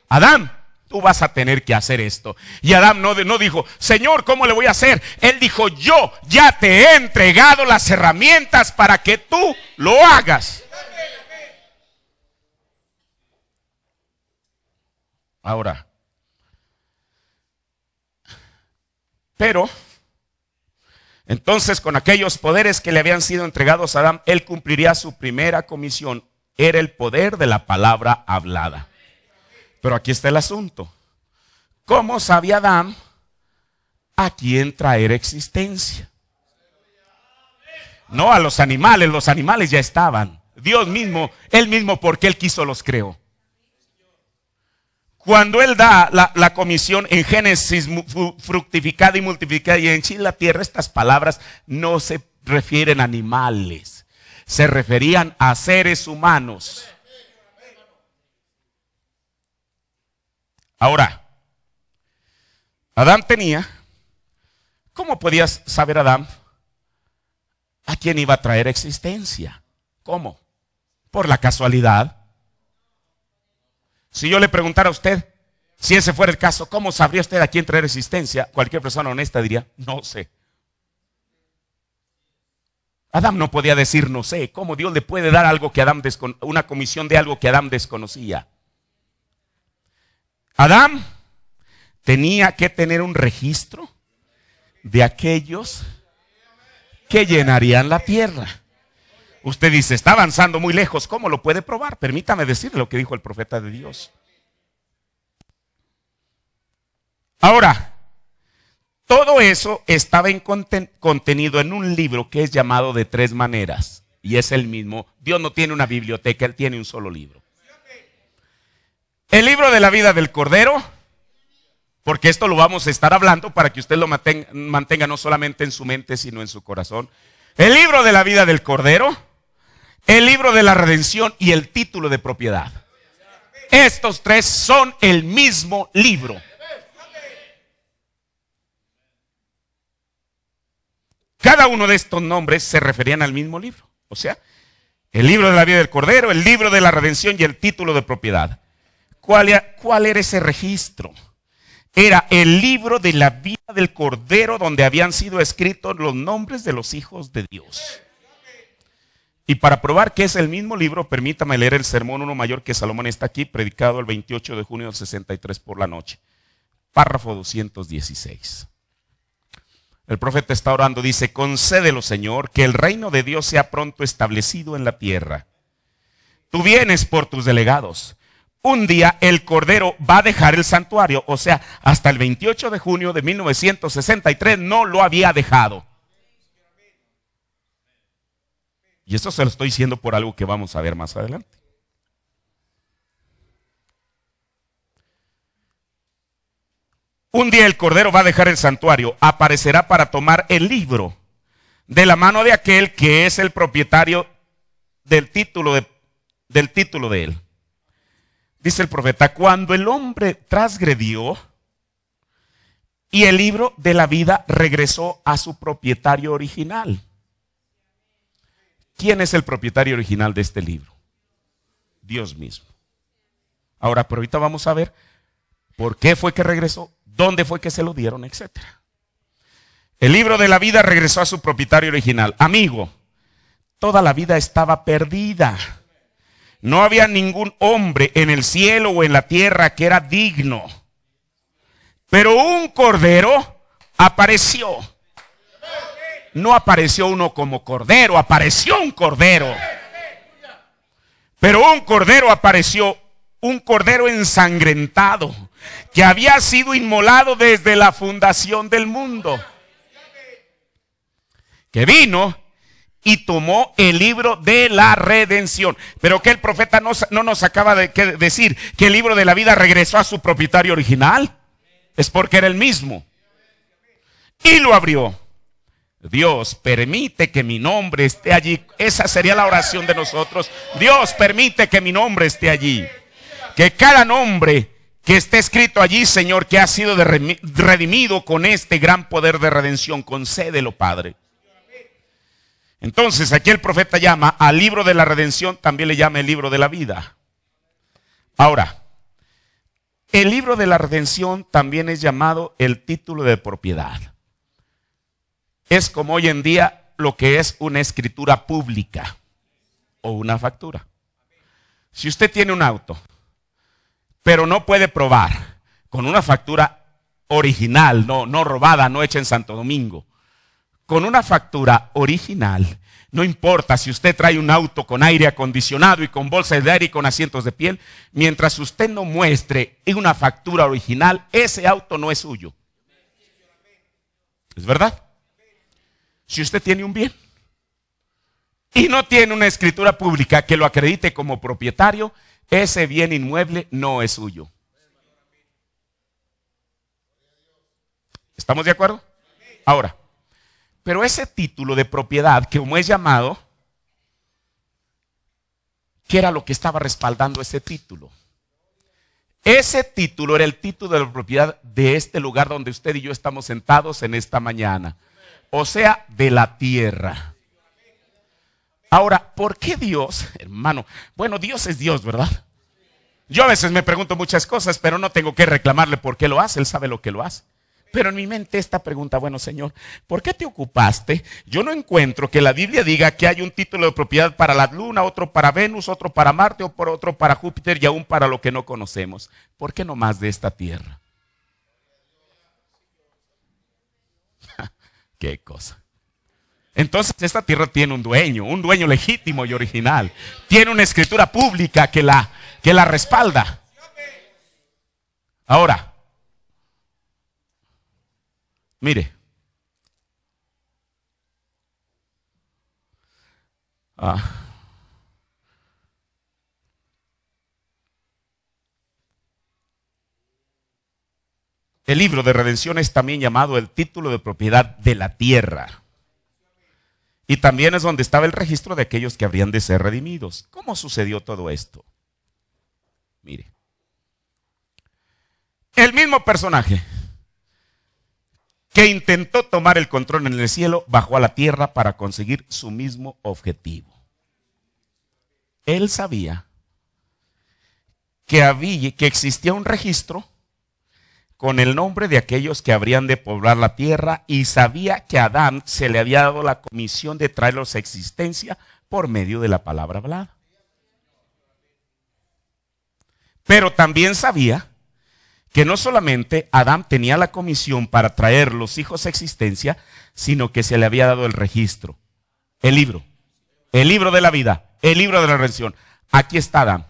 Adán, tú vas a tener que hacer esto. Y Adán no dijo, Señor, ¿cómo le voy a hacer? Él dijo, yo ya te he entregado las herramientas para que tú lo hagas. Ahora, pero entonces con aquellos poderes que le habían sido entregados a Adán, él cumpliría su primera comisión. Era el poder de la palabra hablada. Pero aquí está el asunto. ¿Cómo sabía Adán a quién traer existencia? No a los animales ya estaban. Dios mismo, él mismo, porque él quiso, los creó. Cuando él da la comisión en Génesis, fructificad y multiplicad y henchid la tierra, estas palabras no se refieren a animales, se referían a seres humanos. Ahora, Adán tenía, ¿cómo podías saber Adán a quién iba a traer existencia? ¿Cómo? Por la casualidad. Si yo le preguntara a usted, si ese fuera el caso, ¿cómo sabría usted a quién traer existencia? Cualquier persona honesta diría, no sé. Adán no podía decir no sé. ¿Cómo Dios le puede dar algo que Adán una comisión de algo que Adán desconocía? Adán tenía que tener un registro de aquellos que llenarían la tierra. Usted dice, está avanzando muy lejos, ¿cómo lo puede probar? Permítame decirle lo que dijo el profeta de Dios. Ahora, todo eso estaba contenido en un libro que es llamado de 3 maneras. Y es el mismo. Dios no tiene una biblioteca, Él tiene un solo libro. El libro de la vida del Cordero, porque esto lo vamos a estar hablando para que usted lo mantenga no solamente en su mente, sino en su corazón. El libro de la vida del Cordero, el libro de la redención y el título de propiedad. Estos 3 son el mismo libro. Cada uno de estos nombres se referían al mismo libro. O sea, el libro de la vida del Cordero, el libro de la redención y el título de propiedad. ¿Cuál era ese registro? era el libro de la vida del Cordero, donde habían sido escritos los nombres de los hijos de Dios. Y para probar que es el mismo libro, permítame leer el sermón uno mayor que Salomón está aquí, predicado el 28 de junio del 63 por la noche. Párrafo 216. El profeta está orando, dice: concédelo, Señor, que el reino de Dios sea pronto establecido en la tierra. Tú vienes por tus delegados. Un día el Cordero va a dejar el santuario, o sea, hasta el 28 de junio de 1963 no lo había dejado. Y esto se lo estoy diciendo por algo que vamos a ver más adelante. Un día el Cordero va a dejar el santuario, aparecerá para tomar el libro de la mano de aquel que es el propietario del título de él. Dice el profeta: cuando el hombre transgredió y el libro de la vida regresó a su propietario original. ¿Quién es el propietario original de este libro? Dios mismo. Ahora, pero ahorita vamos a ver por qué fue que regresó, dónde fue que se lo dieron, etcétera. El libro de la vida regresó a su propietario original. Amigo, toda la vida estaba perdida. No había ningún hombre en el cielo o en la tierra que era digno. Pero un cordero apareció. No apareció uno como cordero, apareció un cordero. Pero un cordero apareció, un cordero ensangrentado, que había sido inmolado desde la fundación del mundo. Que vino y tomó el libro de la redención. Pero que el profeta no nos acaba de decir que el libro de la vida regresó a su propietario original. Es porque era el mismo. Y lo abrió. Dios, permite que mi nombre esté allí. Esa sería la oración de nosotros. Dios, permite que mi nombre esté allí. Que cada nombre que esté escrito allí, Señor, que ha sido redimido con este gran poder de redención, concédelo, Padre. Entonces aquí el profeta llama al libro de la redención, también le llama el libro de la vida. Ahora, el libro de la redención también es llamado el título de propiedad. Es como hoy en día lo que es una escritura pública o una factura. Si usted tiene un auto, pero no puede probar con una factura original, no robada, no hecha en Santo Domingo, con una factura original, no importa si usted trae un auto con aire acondicionado y con bolsa de aire y con asientos de piel, mientras usted no muestre una factura original, ese auto no es suyo. ¿Es verdad? Si usted tiene un bien y no tiene una escritura pública que lo acredite como propietario, ese bien inmueble no es suyo. ¿Estamos de acuerdo? Ahora, pero ese título de propiedad, que como es llamado, ¿qué era lo que estaba respaldando ese título? Ese título era el título de la propiedad de este lugar donde usted y yo estamos sentados en esta mañana. O sea, de la tierra. Ahora, ¿por qué Dios, hermano? Bueno, Dios es Dios, ¿verdad? Yo a veces me pregunto muchas cosas, pero no tengo que reclamarle por qué lo hace. Él sabe lo que lo hace. Pero en mi mente esta pregunta: bueno, Señor, ¿por qué te ocupaste? Yo no encuentro que la Biblia diga que hay un título de propiedad para la luna, otro para Venus, otro para Marte, o por otro para Júpiter y aún para lo que no conocemos. ¿Por qué no más de esta tierra? Qué cosa. Entonces esta tierra tiene un dueño legítimo y original. Tiene una escritura pública que la respalda. Ahora, mire. El libro de redención es también llamado el título de propiedad de la tierra. Y también es donde estaba el registro de aquellos que habrían de ser redimidos. ¿Cómo sucedió todo esto? Mire. El mismo personaje que intentó tomar el control en el cielo bajó a la tierra para conseguir su mismo objetivo. Él sabía que existía un registro con el nombre de aquellos que habrían de poblar la tierra, y sabía que a Adán se le había dado la comisión de traerlos a existencia por medio de la palabra hablada. Pero también sabía que no solamente Adán tenía la comisión para traer los hijos a existencia, sino que se le había dado el registro, el libro de la vida, el libro de la redención. Aquí está Adán,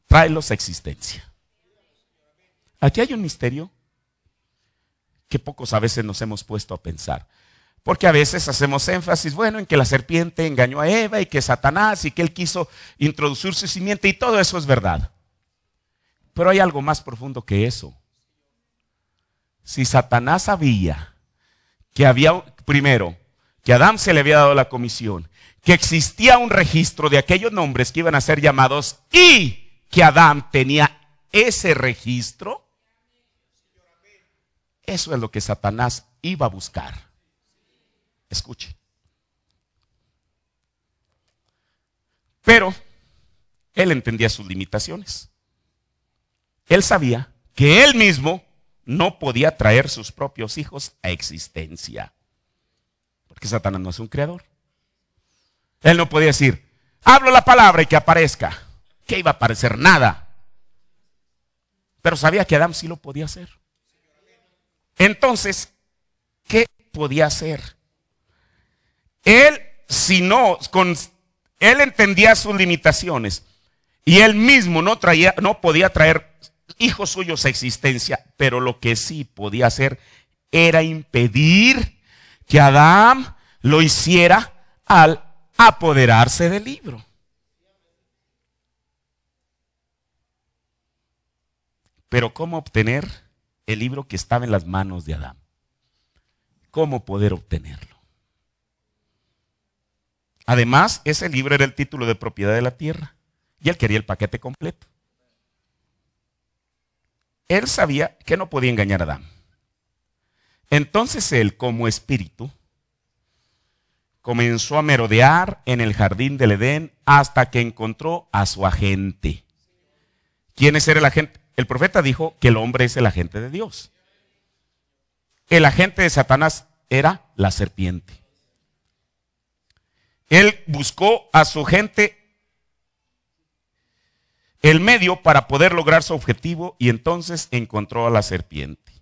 tráelos a existencia. Aquí hay un misterio que pocos a veces nos hemos puesto a pensar. Porque a veces hacemos énfasis, bueno, en que la serpiente engañó a Eva y que Satanás y que él quiso introducir su simiente, y todo eso es verdad. Pero hay algo más profundo que eso. Si Satanás sabía que había, primero, que a Adán se le había dado la comisión, que existía un registro de aquellos nombres que iban a ser llamados, y que Adán tenía ese registro, eso es lo que Satanás iba a buscar. Escuche. Pero él entendía sus limitaciones. Él sabía que él mismo no podía traer sus propios hijos a existencia. Porque Satanás no es un creador. Él no podía decir, hablo la palabra y que aparezca. ¿Qué iba a aparecer? Nada. Pero sabía que Adán sí lo podía hacer. Entonces, ¿qué podía hacer? Él, si no, él entendía sus limitaciones y él mismo no podía traer hijos suyos a existencia, pero lo que sí podía hacer era impedir que Adán lo hiciera al apoderarse del libro. Pero ¿cómo obtener el libro que estaba en las manos de Adán? ¿Cómo poder obtenerlo? Además, ese libro era el título de propiedad de la tierra y él quería el paquete completo. Él sabía que no podía engañar a Adán. Entonces él, como espíritu, comenzó a merodear en el jardín del Edén hasta que encontró a su agente. ¿Quién es el agente? El profeta dijo que el hombre es el agente de Dios. El agente de Satanás era la serpiente. Él buscó a su gente el medio para poder lograr su objetivo y entonces encontró a la serpiente.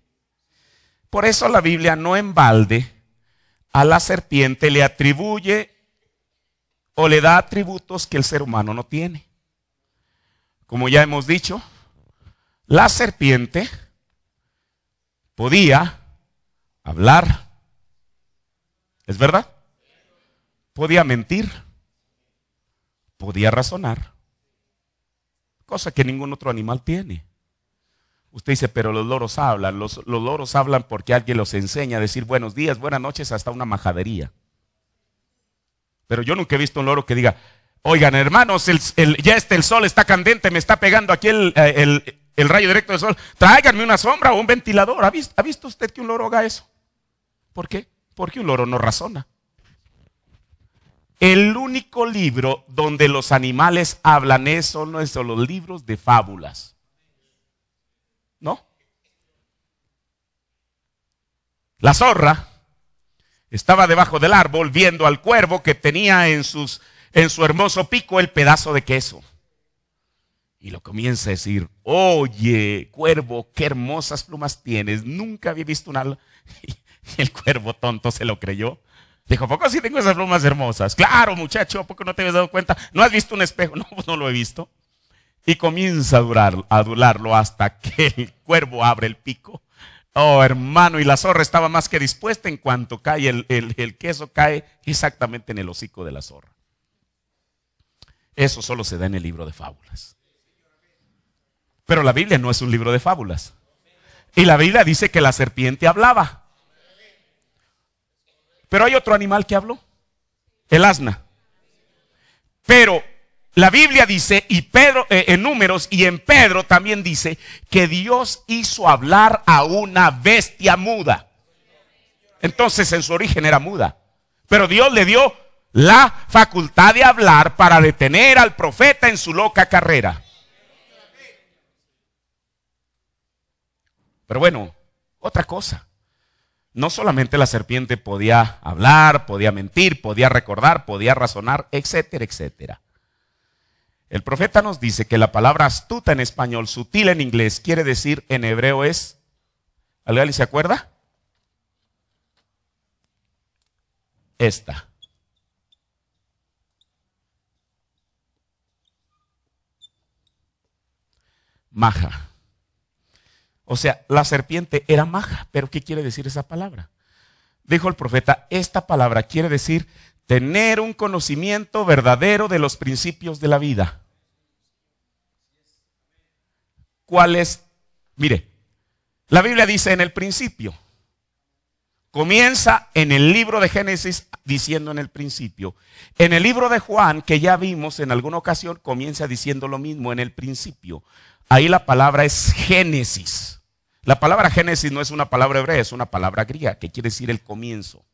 Por eso la Biblia no en balde a la serpiente le atribuye o le da atributos que el ser humano no tiene. Como ya hemos dicho, la serpiente podía hablar. ¿Es verdad? Podía mentir, podía razonar, cosa que ningún otro animal tiene. Usted dice, pero los loros hablan. Los loros hablan porque alguien los enseña a decir buenos días, buenas noches, hasta una majadería. Pero yo nunca he visto un loro que diga, oigan hermanos, ya el sol está candente, me está pegando aquí el rayo directo del sol, tráiganme una sombra o un ventilador. ¿Ha visto usted que un loro haga eso? ¿Por qué? Porque un loro no razona. El único libro donde los animales hablan son los libros de fábulas. ¿No? La zorra estaba debajo del árbol viendo al cuervo que tenía en su hermoso pico el pedazo de queso. Y lo comienza a decir, oye, cuervo, qué hermosas plumas tienes. Nunca había visto una... Y el cuervo tonto se lo creyó. Dijo, ¿a poco sí tengo esas plumas hermosas? Claro, muchacho, ¿a poco no te habías dado cuenta? ¿No has visto un espejo? No, pues no lo he visto. Y comienza a adularlo hasta que el cuervo abre el pico. Oh, hermano, y la zorra estaba más que dispuesta. En cuanto cae el queso, cae exactamente en el hocico de la zorra. Eso solo se da en el libro de fábulas. Pero la Biblia no es un libro de fábulas. Y la Biblia dice que la serpiente hablaba. Pero hay otro animal que habló, el asna. Pero la Biblia dice, y Pedro, en Números y en Pedro también dice, que Dios hizo hablar a una bestia muda. Entonces en su origen era muda. Pero Dios le dio la facultad de hablar para detener al profeta en su loca carrera. Pero bueno, otra cosa. No solamente la serpiente podía hablar, podía mentir, podía recordar, podía razonar, etcétera, etcétera. El profeta nos dice que la palabra astuta en español, sutil en inglés, quiere decir en hebreo es, ¿alguien se acuerda? Esta. Maja. O sea, la serpiente era maja, pero ¿qué quiere decir esa palabra? Dijo el profeta, esta palabra quiere decir tener un conocimiento verdadero de los principios de la vida. ¿Cuál es? Mire, la Biblia dice en el principio. Comienza en el libro de Génesis diciendo en el principio. En el libro de Juan, que ya vimos en alguna ocasión, comienza diciendo lo mismo en el principio. Ahí la palabra es Génesis. La palabra Génesis no es una palabra hebrea, es una palabra griega, que quiere decir el comienzo.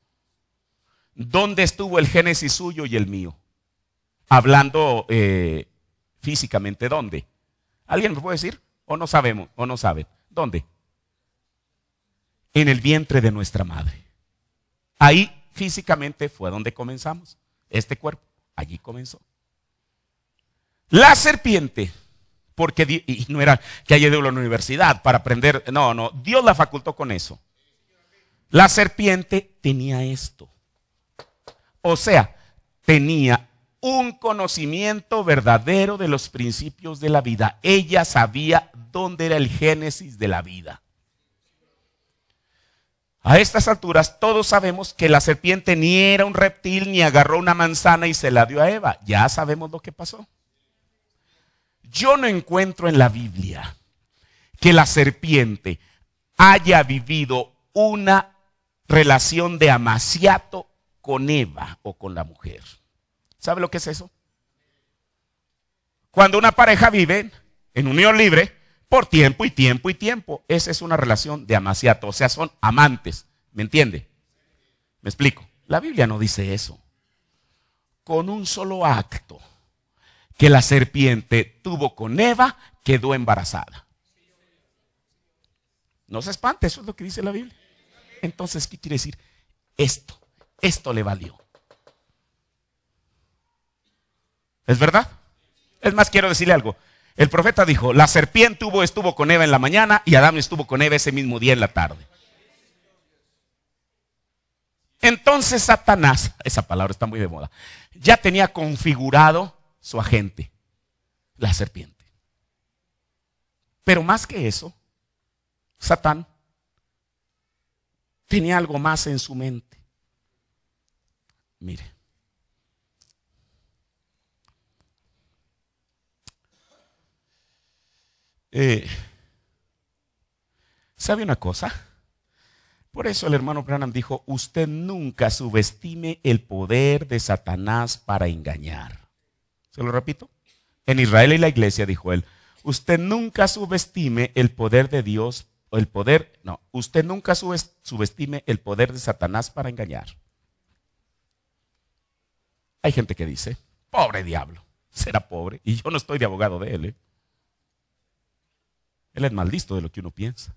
¿Dónde estuvo el Génesis suyo y el mío? Hablando físicamente, ¿dónde? ¿Alguien me puede decir? ¿O no sabemos? ¿O no saben? ¿Dónde? En el vientre de nuestra madre. Ahí físicamente fue donde comenzamos. Este cuerpo, allí comenzó. La serpiente, porque y no era que haya ido a la universidad para aprender, no, Dios la facultó con eso. La serpiente tenía esto. O sea, tenía un conocimiento verdadero de los principios de la vida. Ella sabía dónde era el génesis de la vida. A estas alturas todos sabemos que la serpiente ni era un reptil ni agarró una manzana y se la dio a Eva. Ya sabemos lo que pasó. Yo no encuentro en la Biblia que la serpiente haya vivido una relación de amaciato con Eva o con la mujer. ¿Sabe lo que es eso? Cuando una pareja vive en unión libre por tiempo y tiempo y tiempo, esa es una relación de amaciato, o sea, son amantes. ¿Me entiende? ¿Me explico? La Biblia no dice eso. Con un solo acto que la serpiente tuvo con Eva, quedó embarazada. No se espante, eso es lo que dice la Biblia. Entonces, ¿qué quiere decir? Esto le valió. ¿Es verdad? Es más, quiero decirle algo. El profeta dijo, la serpiente estuvo con Eva en la mañana y Adán estuvo con Eva ese mismo día en la tarde. Entonces Satanás, esa palabra está muy de moda, ya tenía configurado su agente, la serpiente. Pero más que eso, Satán tenía algo más en su mente. Mire. ¿Sabe una cosa? Por eso el hermano Branham dijo, usted nunca subestime el poder de Satanás para engañar. ¿Se lo repito? En Israel y la iglesia, dijo él, usted nunca subestime el poder de Dios, usted nunca subestime el poder de Satanás para engañar. Hay gente que dice, pobre diablo, será pobre, y yo no estoy de abogado de él. Él es más listo de lo que uno piensa.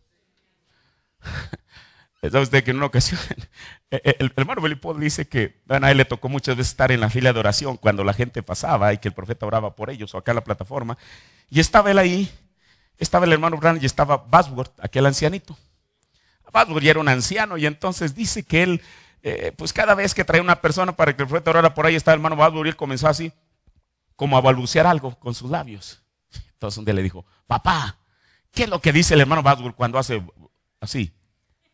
¿Sabe usted que en una ocasión el hermano Billy Paul dice que a él le tocó muchas veces estar en la fila de oración cuando la gente pasaba y que el profeta oraba por ellos o acá en la plataforma? Y estaba él ahí, estaba el hermano Branham y estaba Bosworth, aquel ancianito. Bosworth ya era un anciano y entonces dice que él, pues cada vez que traía una persona para que el profeta orara por ahí, estaba el hermano Bosworth y él comenzó así, como a balbucear algo con sus labios. Entonces un día le dijo, papá, ¿qué es lo que dice el hermano Bosworth cuando hace así?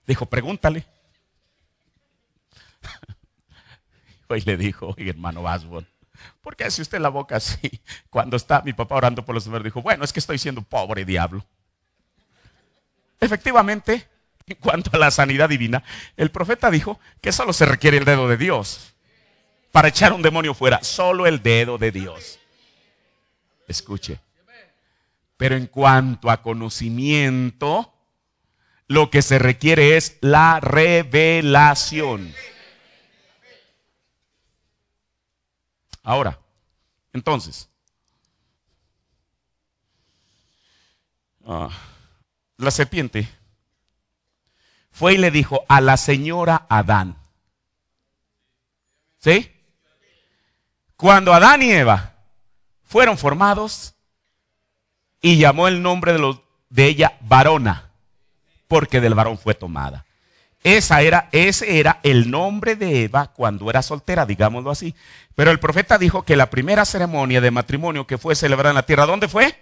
Dijo, pregúntale. Y le dijo, oye, hermano Bosworth, ¿por qué hace usted la boca así? Cuando está mi papá orando por los demás, dijo, bueno, es que estoy siendo pobre diablo. Efectivamente, en cuanto a la sanidad divina, el profeta dijo que solo se requiere el dedo de Dios para echar un demonio fuera. Solo el dedo de Dios. Escuche. Pero en cuanto a conocimiento, lo que se requiere es la revelación. Ahora, entonces, la serpiente fue y le dijo a la señora Adán. ¿Sí? Cuando Adán y Eva fueron formados, y llamó el nombre de ella varona, porque del varón fue tomada. Ese era el nombre de Eva cuando era soltera, digámoslo así. Pero el profeta dijo que la primera ceremonia de matrimonio que fue celebrada en la tierra, ¿dónde fue?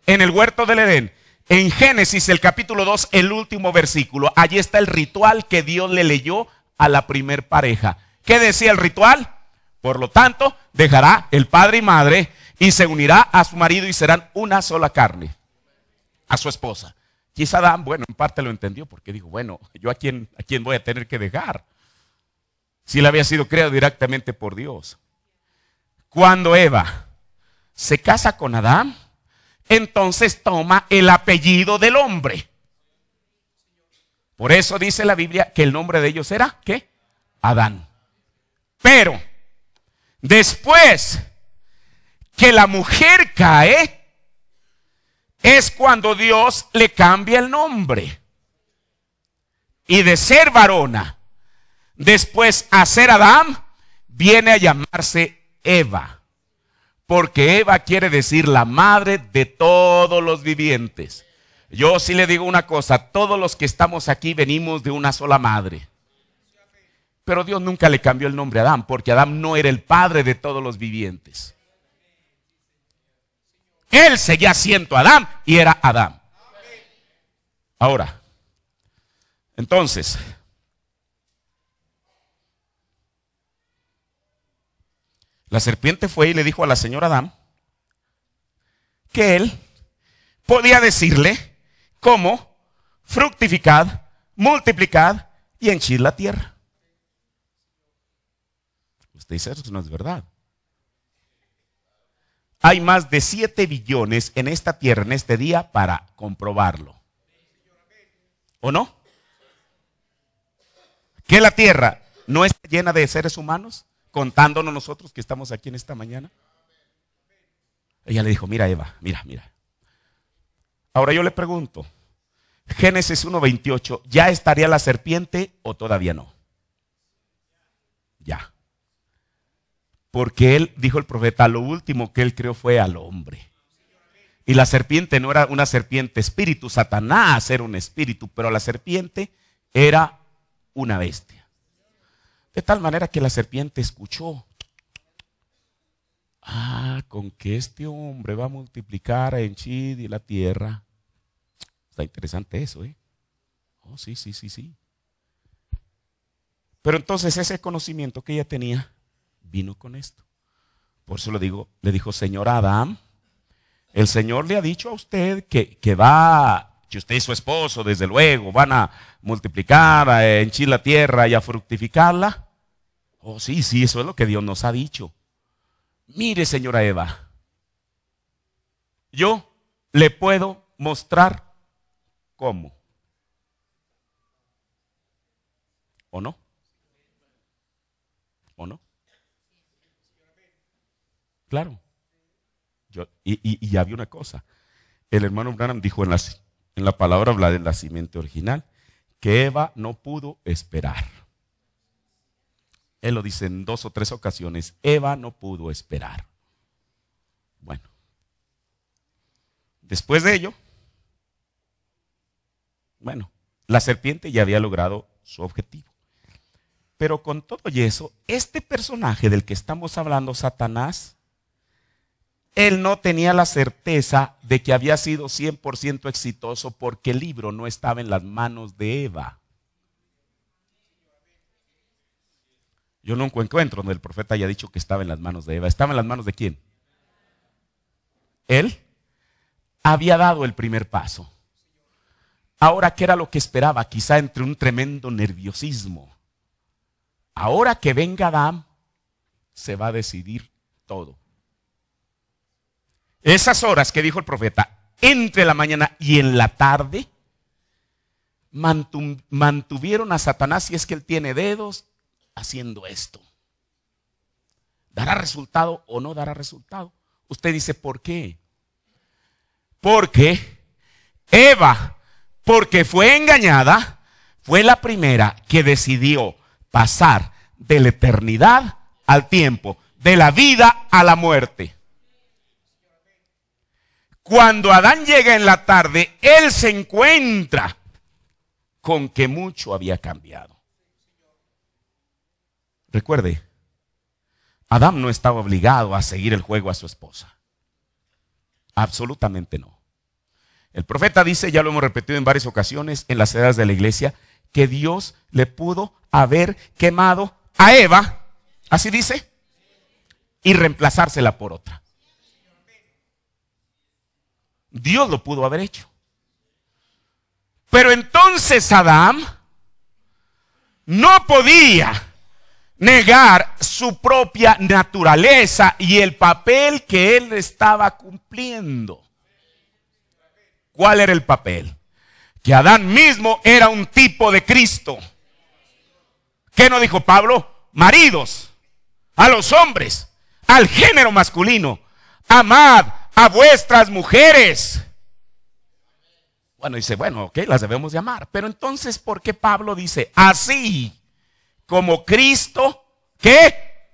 En el huerto del Edén. En Génesis, el capítulo 2, el último versículo. Allí está el ritual que Dios le leyó a la primer pareja. ¿Qué decía el ritual? Por lo tanto, dejará el padre y madre y se unirá a su marido y serán una sola carne. A su esposa. Quizá Adán, bueno, en parte lo entendió porque dijo, bueno, ¿yo a quién voy a tener que dejar? Si él había sido creado directamente por Dios. Cuando Eva se casa con Adán, entonces toma el apellido del hombre. Por eso dice la Biblia que el nombre de ellos era, ¿qué? Adán. Pero, después que la mujer cae, es cuando Dios le cambia el nombre. Y de ser varona, después a ser Adán, viene a llamarse Eva. Porque Eva quiere decir la madre de todos los vivientes. Yo sí le digo una cosa, todos los que estamos aquí venimos de una sola madre. Pero Dios nunca le cambió el nombre a Adán, porque Adán no era el padre de todos los vivientes. Él seguía siendo Adán y era Adán. Ahora, entonces, la serpiente fue y le dijo a la señora Adán que él podía decirle cómo fructificad, multiplicad y henchid la tierra. Usted dice, eso no es verdad. Hay más de 7 billones en esta tierra, en este día, para comprobarlo. ¿O no? ¿Que la tierra no está llena de seres humanos? Contándonos nosotros que estamos aquí en esta mañana. Ella le dijo, mira Eva, mira. Ahora yo le pregunto, Génesis 1:28, ¿ya estaría la serpiente o todavía no? Ya. Porque él, dijo el profeta, lo último que él creó fue al hombre. Y la serpiente no era una serpiente espíritu, Satanás era un espíritu, pero la serpiente era una bestia. De tal manera que la serpiente escuchó, con que este hombre va a multiplicar a henchid y la tierra. Está interesante eso, ¿eh? Oh, sí. Pero entonces ese conocimiento que ella tenía vino con esto. Por eso le dijo, señor Adán, el Señor le ha dicho a usted que usted y su esposo, desde luego, van a multiplicar, a henchir la tierra y a fructificarla. Oh, sí, eso es lo que Dios nos ha dicho. Mire, señora Eva, yo le puedo mostrar cómo. ¿O no? ¿O no? Claro. Y ya había una cosa. El hermano Branham dijo en la palabra habla del nacimiento original que Eva no pudo esperar. Él lo dice en 2 o 3 ocasiones. Eva no pudo esperar. Bueno. Después de ello, la serpiente ya había logrado su objetivo. Pero con todo y eso, este personaje del que estamos hablando, Satanás, él no tenía la certeza de que había sido 100% exitoso porque el libro no estaba en las manos de Eva. Yo nunca encuentro donde el profeta haya dicho que estaba en las manos de Eva. ¿Estaba en las manos de quién? Él había dado el primer paso. Ahora, ¿qué era lo que esperaba? Quizá entre un tremendo nerviosismo. Ahora que venga Adán, se va a decidir todo. Esas horas que dijo el profeta, entre la mañana y en la tarde, mantuvieron a Satanás, si es que él tiene dedos, haciendo esto. ¿Dará resultado o no dará resultado? Usted dice, ¿por qué? Porque Eva, porque fue engañada, fue la primera que decidió pasar de la eternidad al tiempo, de la vida a la muerte. Cuando Adán llega en la tarde, él se encuentra con que mucho había cambiado. Recuerde, Adán no estaba obligado a seguir el juego a su esposa. Absolutamente no. El profeta dice, ya lo hemos repetido en varias ocasiones en las edades de la iglesia, que Dios le pudo haber quemado a Eva, así dice, y reemplazársela por otra. Dios lo pudo haber hecho. Pero entonces Adán no podía negar su propia naturaleza y el papel que él estaba cumpliendo. ¿Cuál era el papel? Que Adán mismo era un tipo de Cristo. ¿Qué no dijo Pablo? Maridos, a los hombres, al género masculino, amad a vuestras mujeres. Bueno, dice, bueno, ok, las debemos de amar. Pero entonces, ¿por qué Pablo dice, así como Cristo, ¿qué?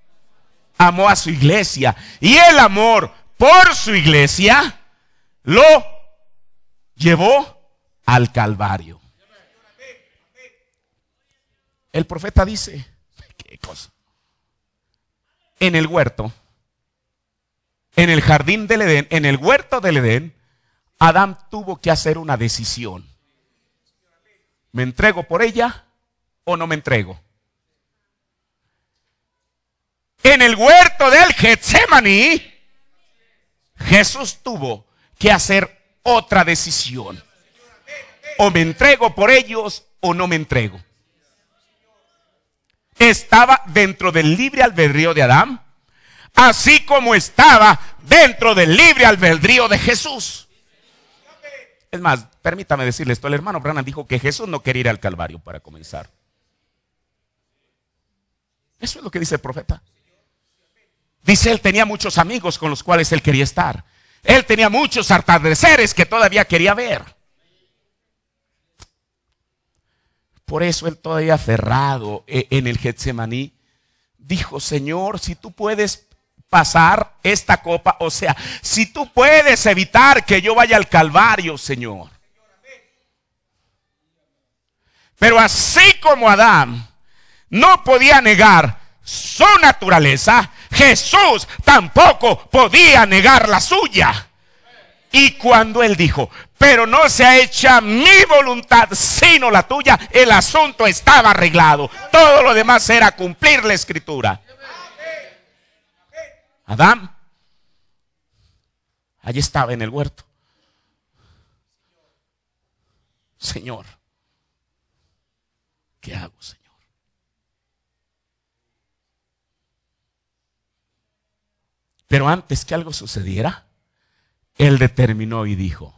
Amó a su iglesia. Y el amor por su iglesia lo llevó al Calvario. El profeta dice, ¿qué cosa? En el huerto, en el jardín del Edén, en el huerto del Edén, Adán tuvo que hacer una decisión. ¿Me entrego por ella o no me entrego? En el huerto del Getsemaní, Jesús tuvo que hacer otra decisión. O me entrego por ellos o no me entrego. Estaba dentro del libre albedrío de Adán, así como estaba dentro del libre albedrío de Jesús. Es más, permítame decirle esto, el hermano Branham dijo que Jesús no quería ir al Calvario para comenzar. Eso es lo que dice el profeta. Dice, él tenía muchos amigos con los cuales él quería estar. Él tenía muchos atardeceres que todavía quería ver. Por eso él todavía aferrado en el Getsemaní dijo, Señor, si tú puedes pasar esta copa, o sea, si tú puedes evitar que yo vaya al Calvario, Señor. Pero así como Adán no podía negar su naturaleza, Jesús tampoco podía negar la suya. Y cuando él dijo, pero no sea hecha mi voluntad sino la tuya, el asunto estaba arreglado. Todo lo demás era cumplir la escritura. Adán, allí estaba en el huerto. Señor, ¿qué hago, Señor? Pero antes que algo sucediera, él determinó y dijo,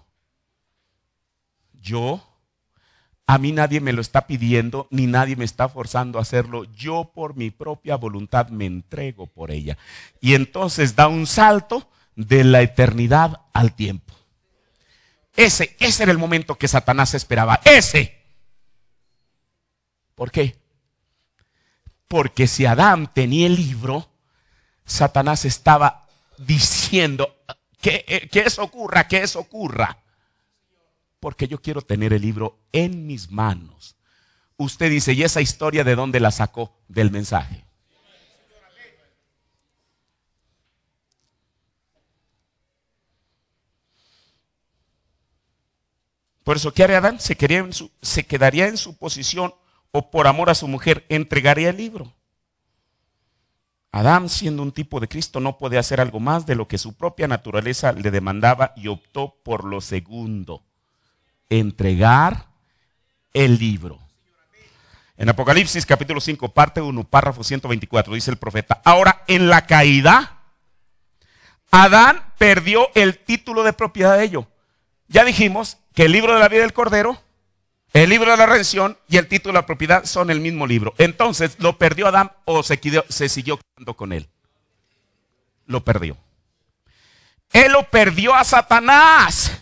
a mí nadie me lo está pidiendo, ni nadie me está forzando a hacerlo. Yo por mi propia voluntad me entrego por ella. Y entonces da un salto de la eternidad al tiempo. Ese era el momento que Satanás esperaba. ¿Por qué? Porque si Adán tenía el libro, Satanás estaba diciendo que eso ocurra, que eso ocurra. Porque yo quiero tener el libro en mis manos. Usted dice, ¿y esa historia de dónde la sacó? Del mensaje. Por eso, ¿qué haría Adán? Se quedaría en su posición o por amor a su mujer entregaría el libro. Adán, siendo un tipo de Cristo, no podía hacer algo más de lo que su propia naturaleza le demandaba y optó por lo segundo: entregar el libro. En Apocalipsis capítulo 5, parte 1, párrafo 124, dice el profeta: ahora en la caída, Adán perdió el título de propiedad de ello. Ya dijimos que el libro de la vida del Cordero, el libro de la redención y el título de la propiedad son el mismo libro. Entonces, ¿lo perdió Adán o se siguió quedando con él? Lo perdió. Él lo perdió a Satanás.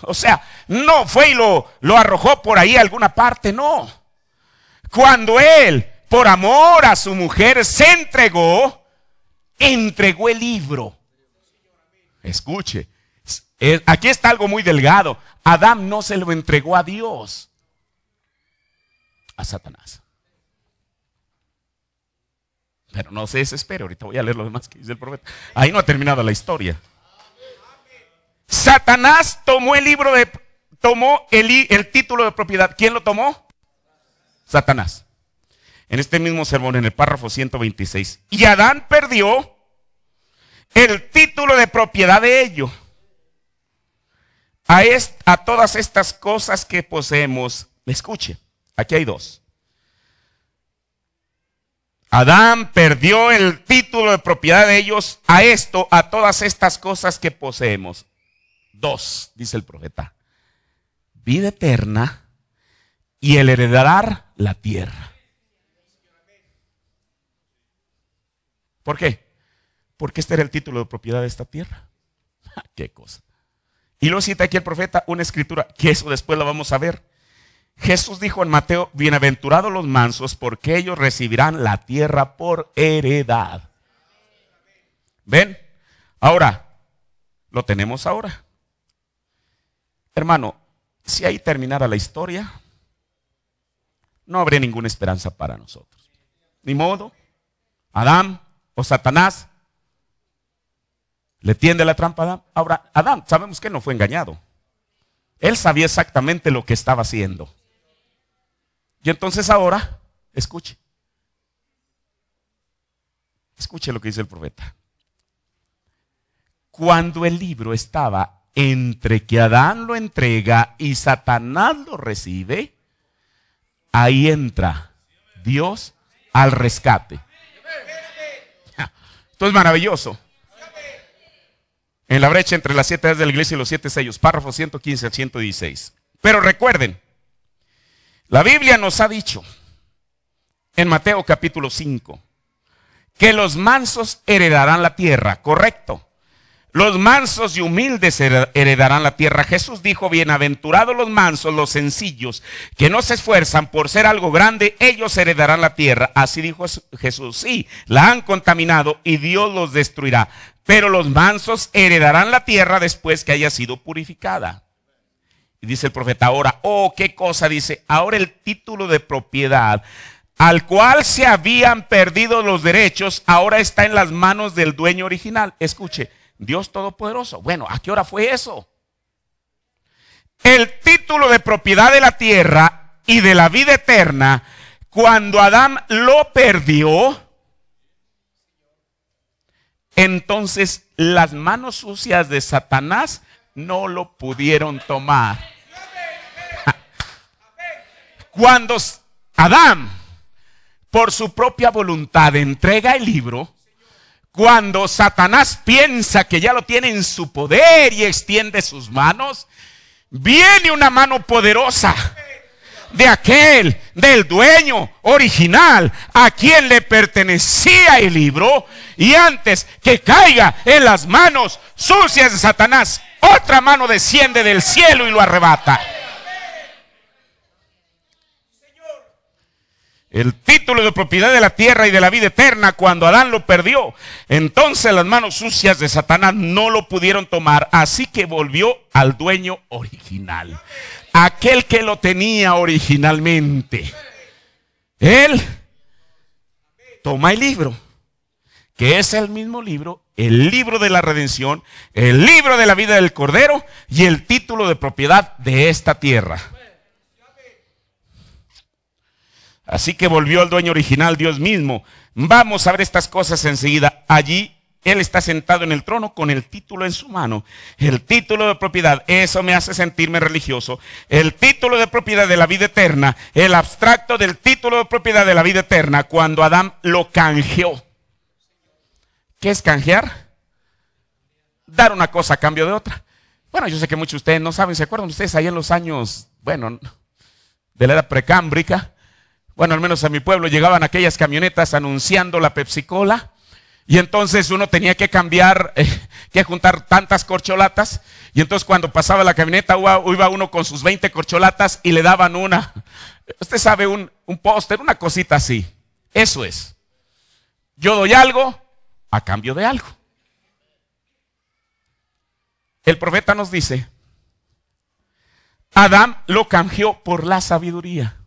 O sea, no fue y lo arrojó por ahí a alguna parte, no. Cuando él, por amor a su mujer, se entregó el libro. Escuche, aquí está algo muy delgado. Adán no se lo entregó a Dios, a Satanás. Pero no se desespere, ahorita voy a leer lo demás que dice el profeta. Ahí no ha terminado la historia. Satanás tomó el título de propiedad. ¿Quién lo tomó? Satanás. En este mismo sermón, en el párrafo 126. Y Adán perdió el título de propiedad de ello. A todas estas cosas que poseemos. Escuche, aquí hay dos. Adán perdió el título de propiedad de ellos a todas estas cosas que poseemos. Dos, dice el profeta: vida eterna y el heredar la tierra. ¿Por qué? Porque este era el título de propiedad de esta tierra. ¿Qué cosa? Y lo cita aquí el profeta, una escritura, que eso después lo vamos a ver. Jesús dijo en Mateo: bienaventurados los mansos, porque ellos recibirán la tierra por heredad. ¿Ven? Ahora, lo tenemos ahora. Hermano, si ahí terminara la historia, no habría ninguna esperanza para nosotros. Ni modo, Adán o Satanás le tiende la trampa a Adán. Ahora, Adán, sabemos que no fue engañado. Él sabía exactamente lo que estaba haciendo. Y entonces ahora, escuche lo que dice el profeta. Cuando el libro estaba entre que Adán lo entrega y Satanás lo recibe, ahí entra Dios al rescate. Esto es maravilloso. En la brecha entre las 7 edades de la iglesia y los 7 sellos, párrafo 115 al 116. Pero recuerden, la Biblia nos ha dicho en Mateo capítulo 5 que los mansos heredarán la tierra, correcto. Los mansos y humildes heredarán la tierra. Jesús dijo: bienaventurados los mansos, los sencillos, que no se esfuerzan por ser algo grande, ellos heredarán la tierra. Así dijo Jesús. Sí, la han contaminado y Dios los destruirá, pero los mansos heredarán la tierra después que haya sido purificada. Y dice el profeta ahora, oh, qué cosa, dice, ahora el título de propiedad al cual se habían perdido los derechos, ahora está en las manos del dueño original. Escuche, Dios Todopoderoso. Bueno, ¿a qué hora fue eso? El título de propiedad de la tierra y de la vida eterna, cuando Adán lo perdió, entonces las manos sucias de Satanás no lo pudieron tomar. Cuando Adán, por su propia voluntad, entrega el libro, cuando Satanás piensa que ya lo tiene en su poder y extiende sus manos, viene una mano poderosa del dueño original, a quien le pertenecía el libro, y antes que caiga en las manos sucias de Satanás, otra mano desciende del cielo y lo arrebata. El título de propiedad de la tierra y de la vida eterna, cuando Adán lo perdió, entonces las manos sucias de Satanás no lo pudieron tomar, así que volvió al dueño original, aquel que lo tenía originalmente. Él toma el libro, que es el mismo libro, el libro de la redención, el libro de la vida del Cordero y el título de propiedad de esta tierra. Así que volvió al dueño original, Dios mismo. Vamos a ver estas cosas enseguida. Allí Él está sentado en el trono con el título en su mano. El título de propiedad, eso me hace sentirme religioso. El título de propiedad de la vida eterna, el abstracto del título de propiedad de la vida eterna, cuando Adán lo canjeó. ¿Qué es canjear? Dar una cosa a cambio de otra. Bueno, yo sé que muchos de ustedes no saben, ¿se acuerdan ustedes ahí en los años, bueno, de la edad precámbrica? Bueno, al menos a mi pueblo llegaban aquellas camionetas anunciando la Pepsi Cola. Y entonces uno tenía que cambiar, que juntar tantas corcholatas. Y entonces cuando pasaba la camioneta iba uno con sus 20 corcholatas y le daban una. Usted sabe, un póster, una cosita así. Eso es. Yo doy algo a cambio de algo. El profeta nos dice, Adán lo canjeó por la sabiduría.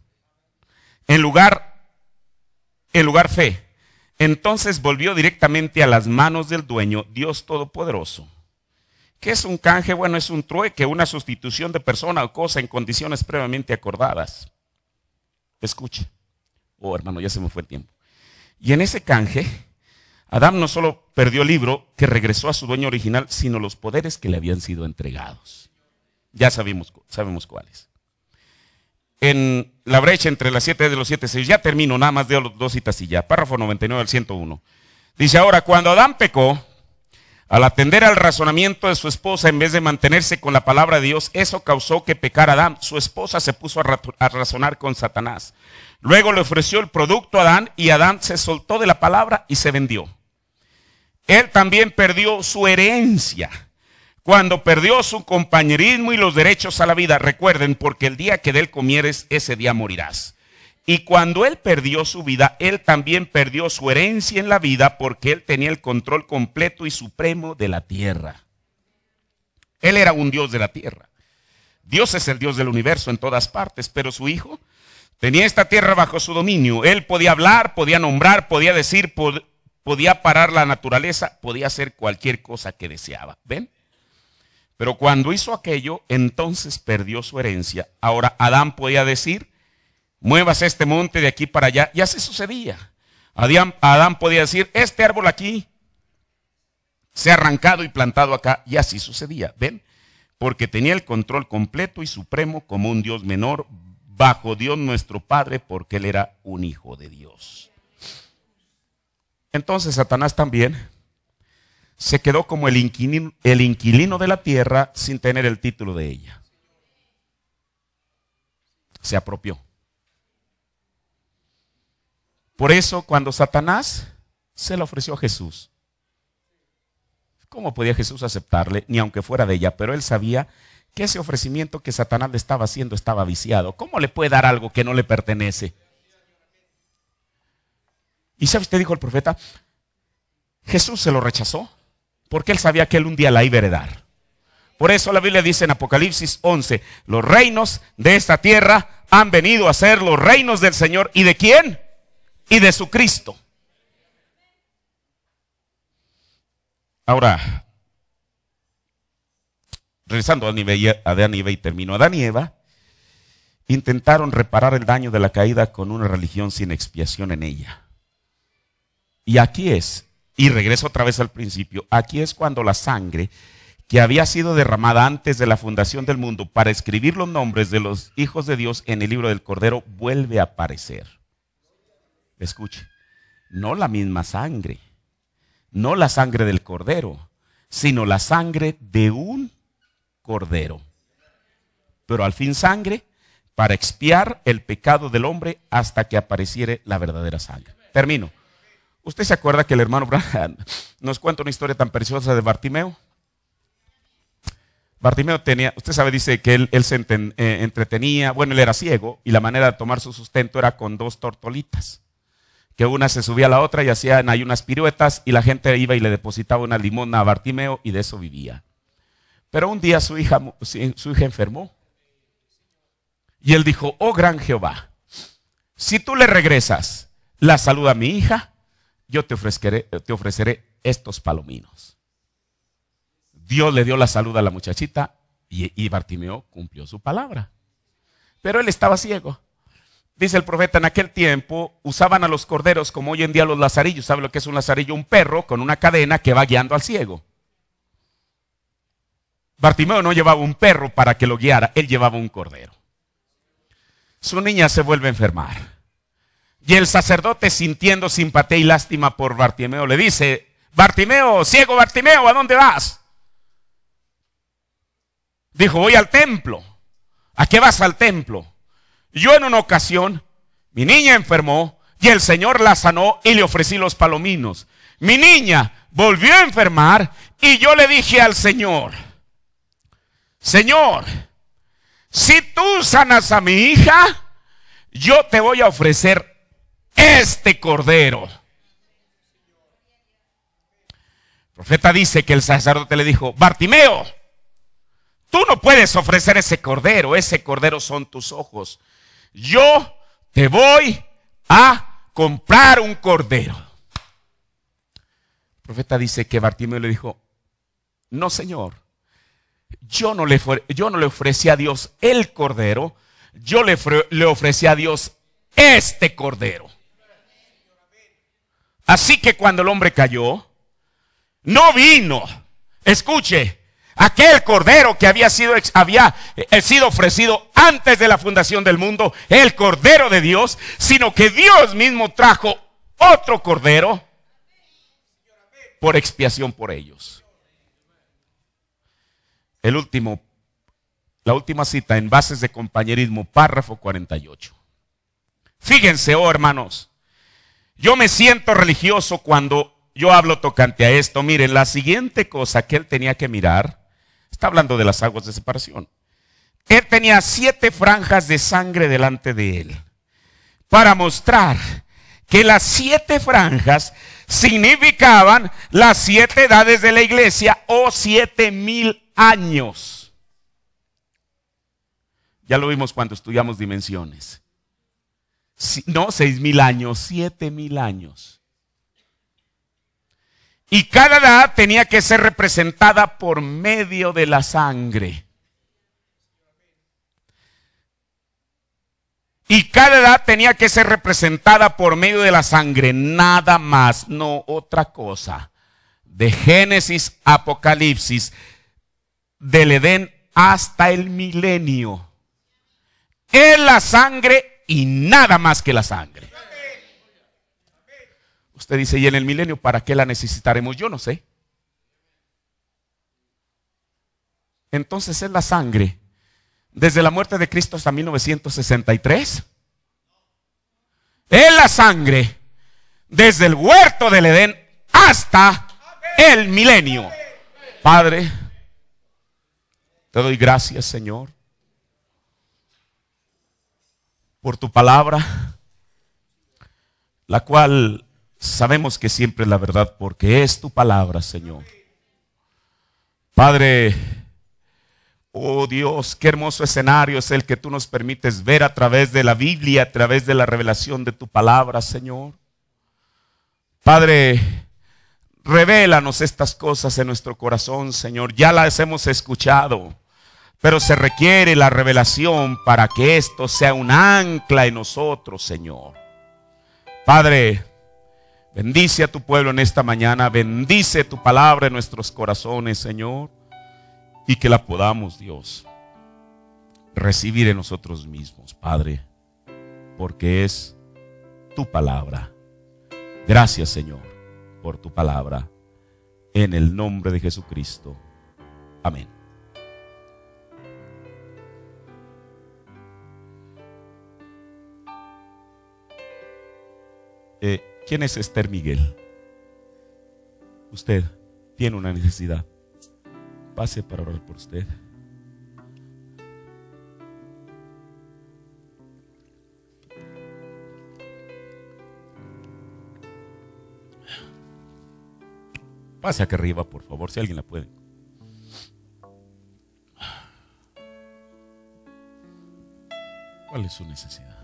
En lugar fe. Entonces volvió directamente a las manos del dueño, Dios Todopoderoso. ¿Qué es un canje? Bueno, es un trueque, una sustitución de persona o cosa en condiciones previamente acordadas. Escuche. Oh, hermano, ya se me fue el tiempo. Y en ese canje, Adán no solo perdió el libro que regresó a su dueño original, sino los poderes que le habían sido entregados. Ya sabemos cuáles. En la brecha entre las 7 de los 7 sellos, ya termino, nada más de los 2 citas y ya. Párrafo 99 al 101. Dice, ahora, cuando Adán pecó, al atender al razonamiento de su esposa en vez de mantenerse con la palabra de Dios, eso causó que pecara Adán. Su esposa se puso a razonar con Satanás. Luego le ofreció el producto a Adán y Adán se soltó de la palabra y se vendió. Él también perdió su herencia. Cuando perdió su compañerismo y los derechos a la vida, recuerden, porque el día que de él comieres, ese día morirás. Y cuando él perdió su vida, él también perdió su herencia en la vida, porque él tenía el control completo y supremo de la tierra. Él era un Dios de la tierra. Dios es el Dios del universo en todas partes, pero su hijo tenía esta tierra bajo su dominio. Él podía hablar, podía nombrar, podía decir, podía parar la naturaleza, podía hacer cualquier cosa que deseaba. ¿Ven? Pero cuando hizo aquello, entonces perdió su herencia. Ahora Adán podía decir, muevas este monte de aquí para allá. Y así sucedía. Adán podía decir, este árbol aquí se ha arrancado y plantado acá. Y así sucedía. ¿Ven? Porque tenía el control completo y supremo como un Dios menor bajo Dios nuestro Padre, porque él era un hijo de Dios. Entonces Satanás también se quedó como el inquilino de la tierra sin tener el título de ella. Se apropió. Por eso cuando Satanás se le ofreció a Jesús, ¿cómo podía Jesús aceptarle? Ni aunque fuera de ella, pero él sabía que ese ofrecimiento que Satanás le estaba haciendo estaba viciado. ¿Cómo le puede dar algo que no le pertenece? ¿Y sabe usted, dijo el profeta? Jesús se lo rechazó porque él sabía que él un día la iba a heredar. Por eso la Biblia dice en Apocalipsis 11, los reinos de esta tierra han venido a ser los reinos del Señor. ¿Y de quién? Y de su Cristo. Ahora, regresando a Adán y Eva y termino. Adán y Eva intentaron reparar el daño de la caída con una religión sin expiación en ella. Y aquí es, y regreso otra vez al principio, aquí es cuando la sangre que había sido derramada antes de la fundación del mundo para escribir los nombres de los hijos de Dios en el libro del Cordero vuelve a aparecer. Escuche, no la misma sangre, no la sangre del Cordero, sino la sangre de un Cordero. Pero al fin sangre para expiar el pecado del hombre hasta que apareciere la verdadera sangre. Termino. ¿Usted se acuerda que el hermano Branham nos cuenta una historia tan preciosa de Bartimeo? Bartimeo tenía, usted sabe, dice que él se entretenía, bueno, él era ciego y la manera de tomar su sustento era con 2 tortolitas. Que una se subía a la otra y hacían ahí unas piruetas y la gente iba y le depositaba una limosna a Bartimeo y de eso vivía. Pero un día su hija enfermó y él dijo, oh gran Jehová, si tú le regresas la salud a mi hija, yo te ofreceré estos palominos. Dios le dio la salud a la muchachita y Bartimeo cumplió su palabra. Pero él estaba ciego. Dice el profeta, en aquel tiempo usaban a los corderos como hoy en día los lazarillos. ¿Sabe lo que es un lazarillo? Un perro con una cadena que va guiando al ciego. Bartimeo no llevaba un perro para que lo guiara, él llevaba un cordero. Su niña se vuelve a enfermar. Y el sacerdote, sintiendo simpatía y lástima por Bartimeo, le dice, Bartimeo, ciego Bartimeo, ¿a dónde vas? Dijo, voy al templo. ¿A qué vas al templo? Yo en una ocasión, mi niña enfermó y el Señor la sanó y le ofrecí los palominos. mi niña volvió a enfermar y yo le dije al Señor, Señor, si tú sanas a mi hija, yo te voy a ofrecer este cordero. El profeta dice que el sacerdote le dijo, Bartimeo, tú no puedes ofrecer ese cordero son tus ojos. Yo te voy a comprar un cordero. El profeta dice que Bartimeo le dijo, no, Señor, yo no le ofrecí a Dios el cordero, yo le ofrecí a Dios este cordero. Así que cuando el hombre cayó, no vino, escuche, aquel cordero que había sido ofrecido antes de la fundación del mundo, el cordero de Dios, sino que Dios mismo trajo otro cordero por expiación por ellos. La última cita en Bases de Compañerismo, párrafo 48. Fíjense, oh hermanos, yo me siento religioso cuando yo hablo tocante a esto. Miren, la siguiente cosa que él tenía que mirar, está hablando de las aguas de separación. Él tenía 7 franjas de sangre delante de él, para mostrar que las 7 franjas significaban las 7 edades de la iglesia, o 7,000 años. Ya lo vimos cuando estudiamos dimensiones. No 6,000 años, 7,000 años. Y cada edad tenía que ser representada por medio de la sangre. Y cada edad tenía que ser representada por medio de la sangre, nada más, no otra cosa. De Génesis, Apocalipsis, del Edén hasta el milenio. Es la sangre y nada más que la sangre. Usted dice, ¿y en el milenio para qué la necesitaremos? Yo no sé. Entonces es la sangre. Desde la muerte de Cristo hasta 1963. Es la sangre. Desde el huerto del Edén hasta el milenio. Padre, te doy gracias, Señor, por tu palabra, la cual sabemos que siempre es la verdad, porque es tu palabra, Señor. Padre, oh Dios, qué hermoso escenario es el que tú nos permites ver a través de la Biblia, a través de la revelación de tu palabra, Señor. Padre, revélanos estas cosas en nuestro corazón, Señor. Ya las hemos escuchado, pero se requiere la revelación para que esto sea un ancla en nosotros, Señor. Padre, bendice a tu pueblo en esta mañana. Bendice tu palabra en nuestros corazones, Señor. Y que la podamos, Dios, recibir en nosotros mismos, Padre, porque es tu palabra. Gracias, Señor, por tu palabra. En el nombre de Jesucristo. Amén. ¿Quién es Esther Miguel? Usted tiene una necesidad. Pase para orar por usted. Pase acá arriba, por favor, si alguien la puede. ¿Cuál es su necesidad?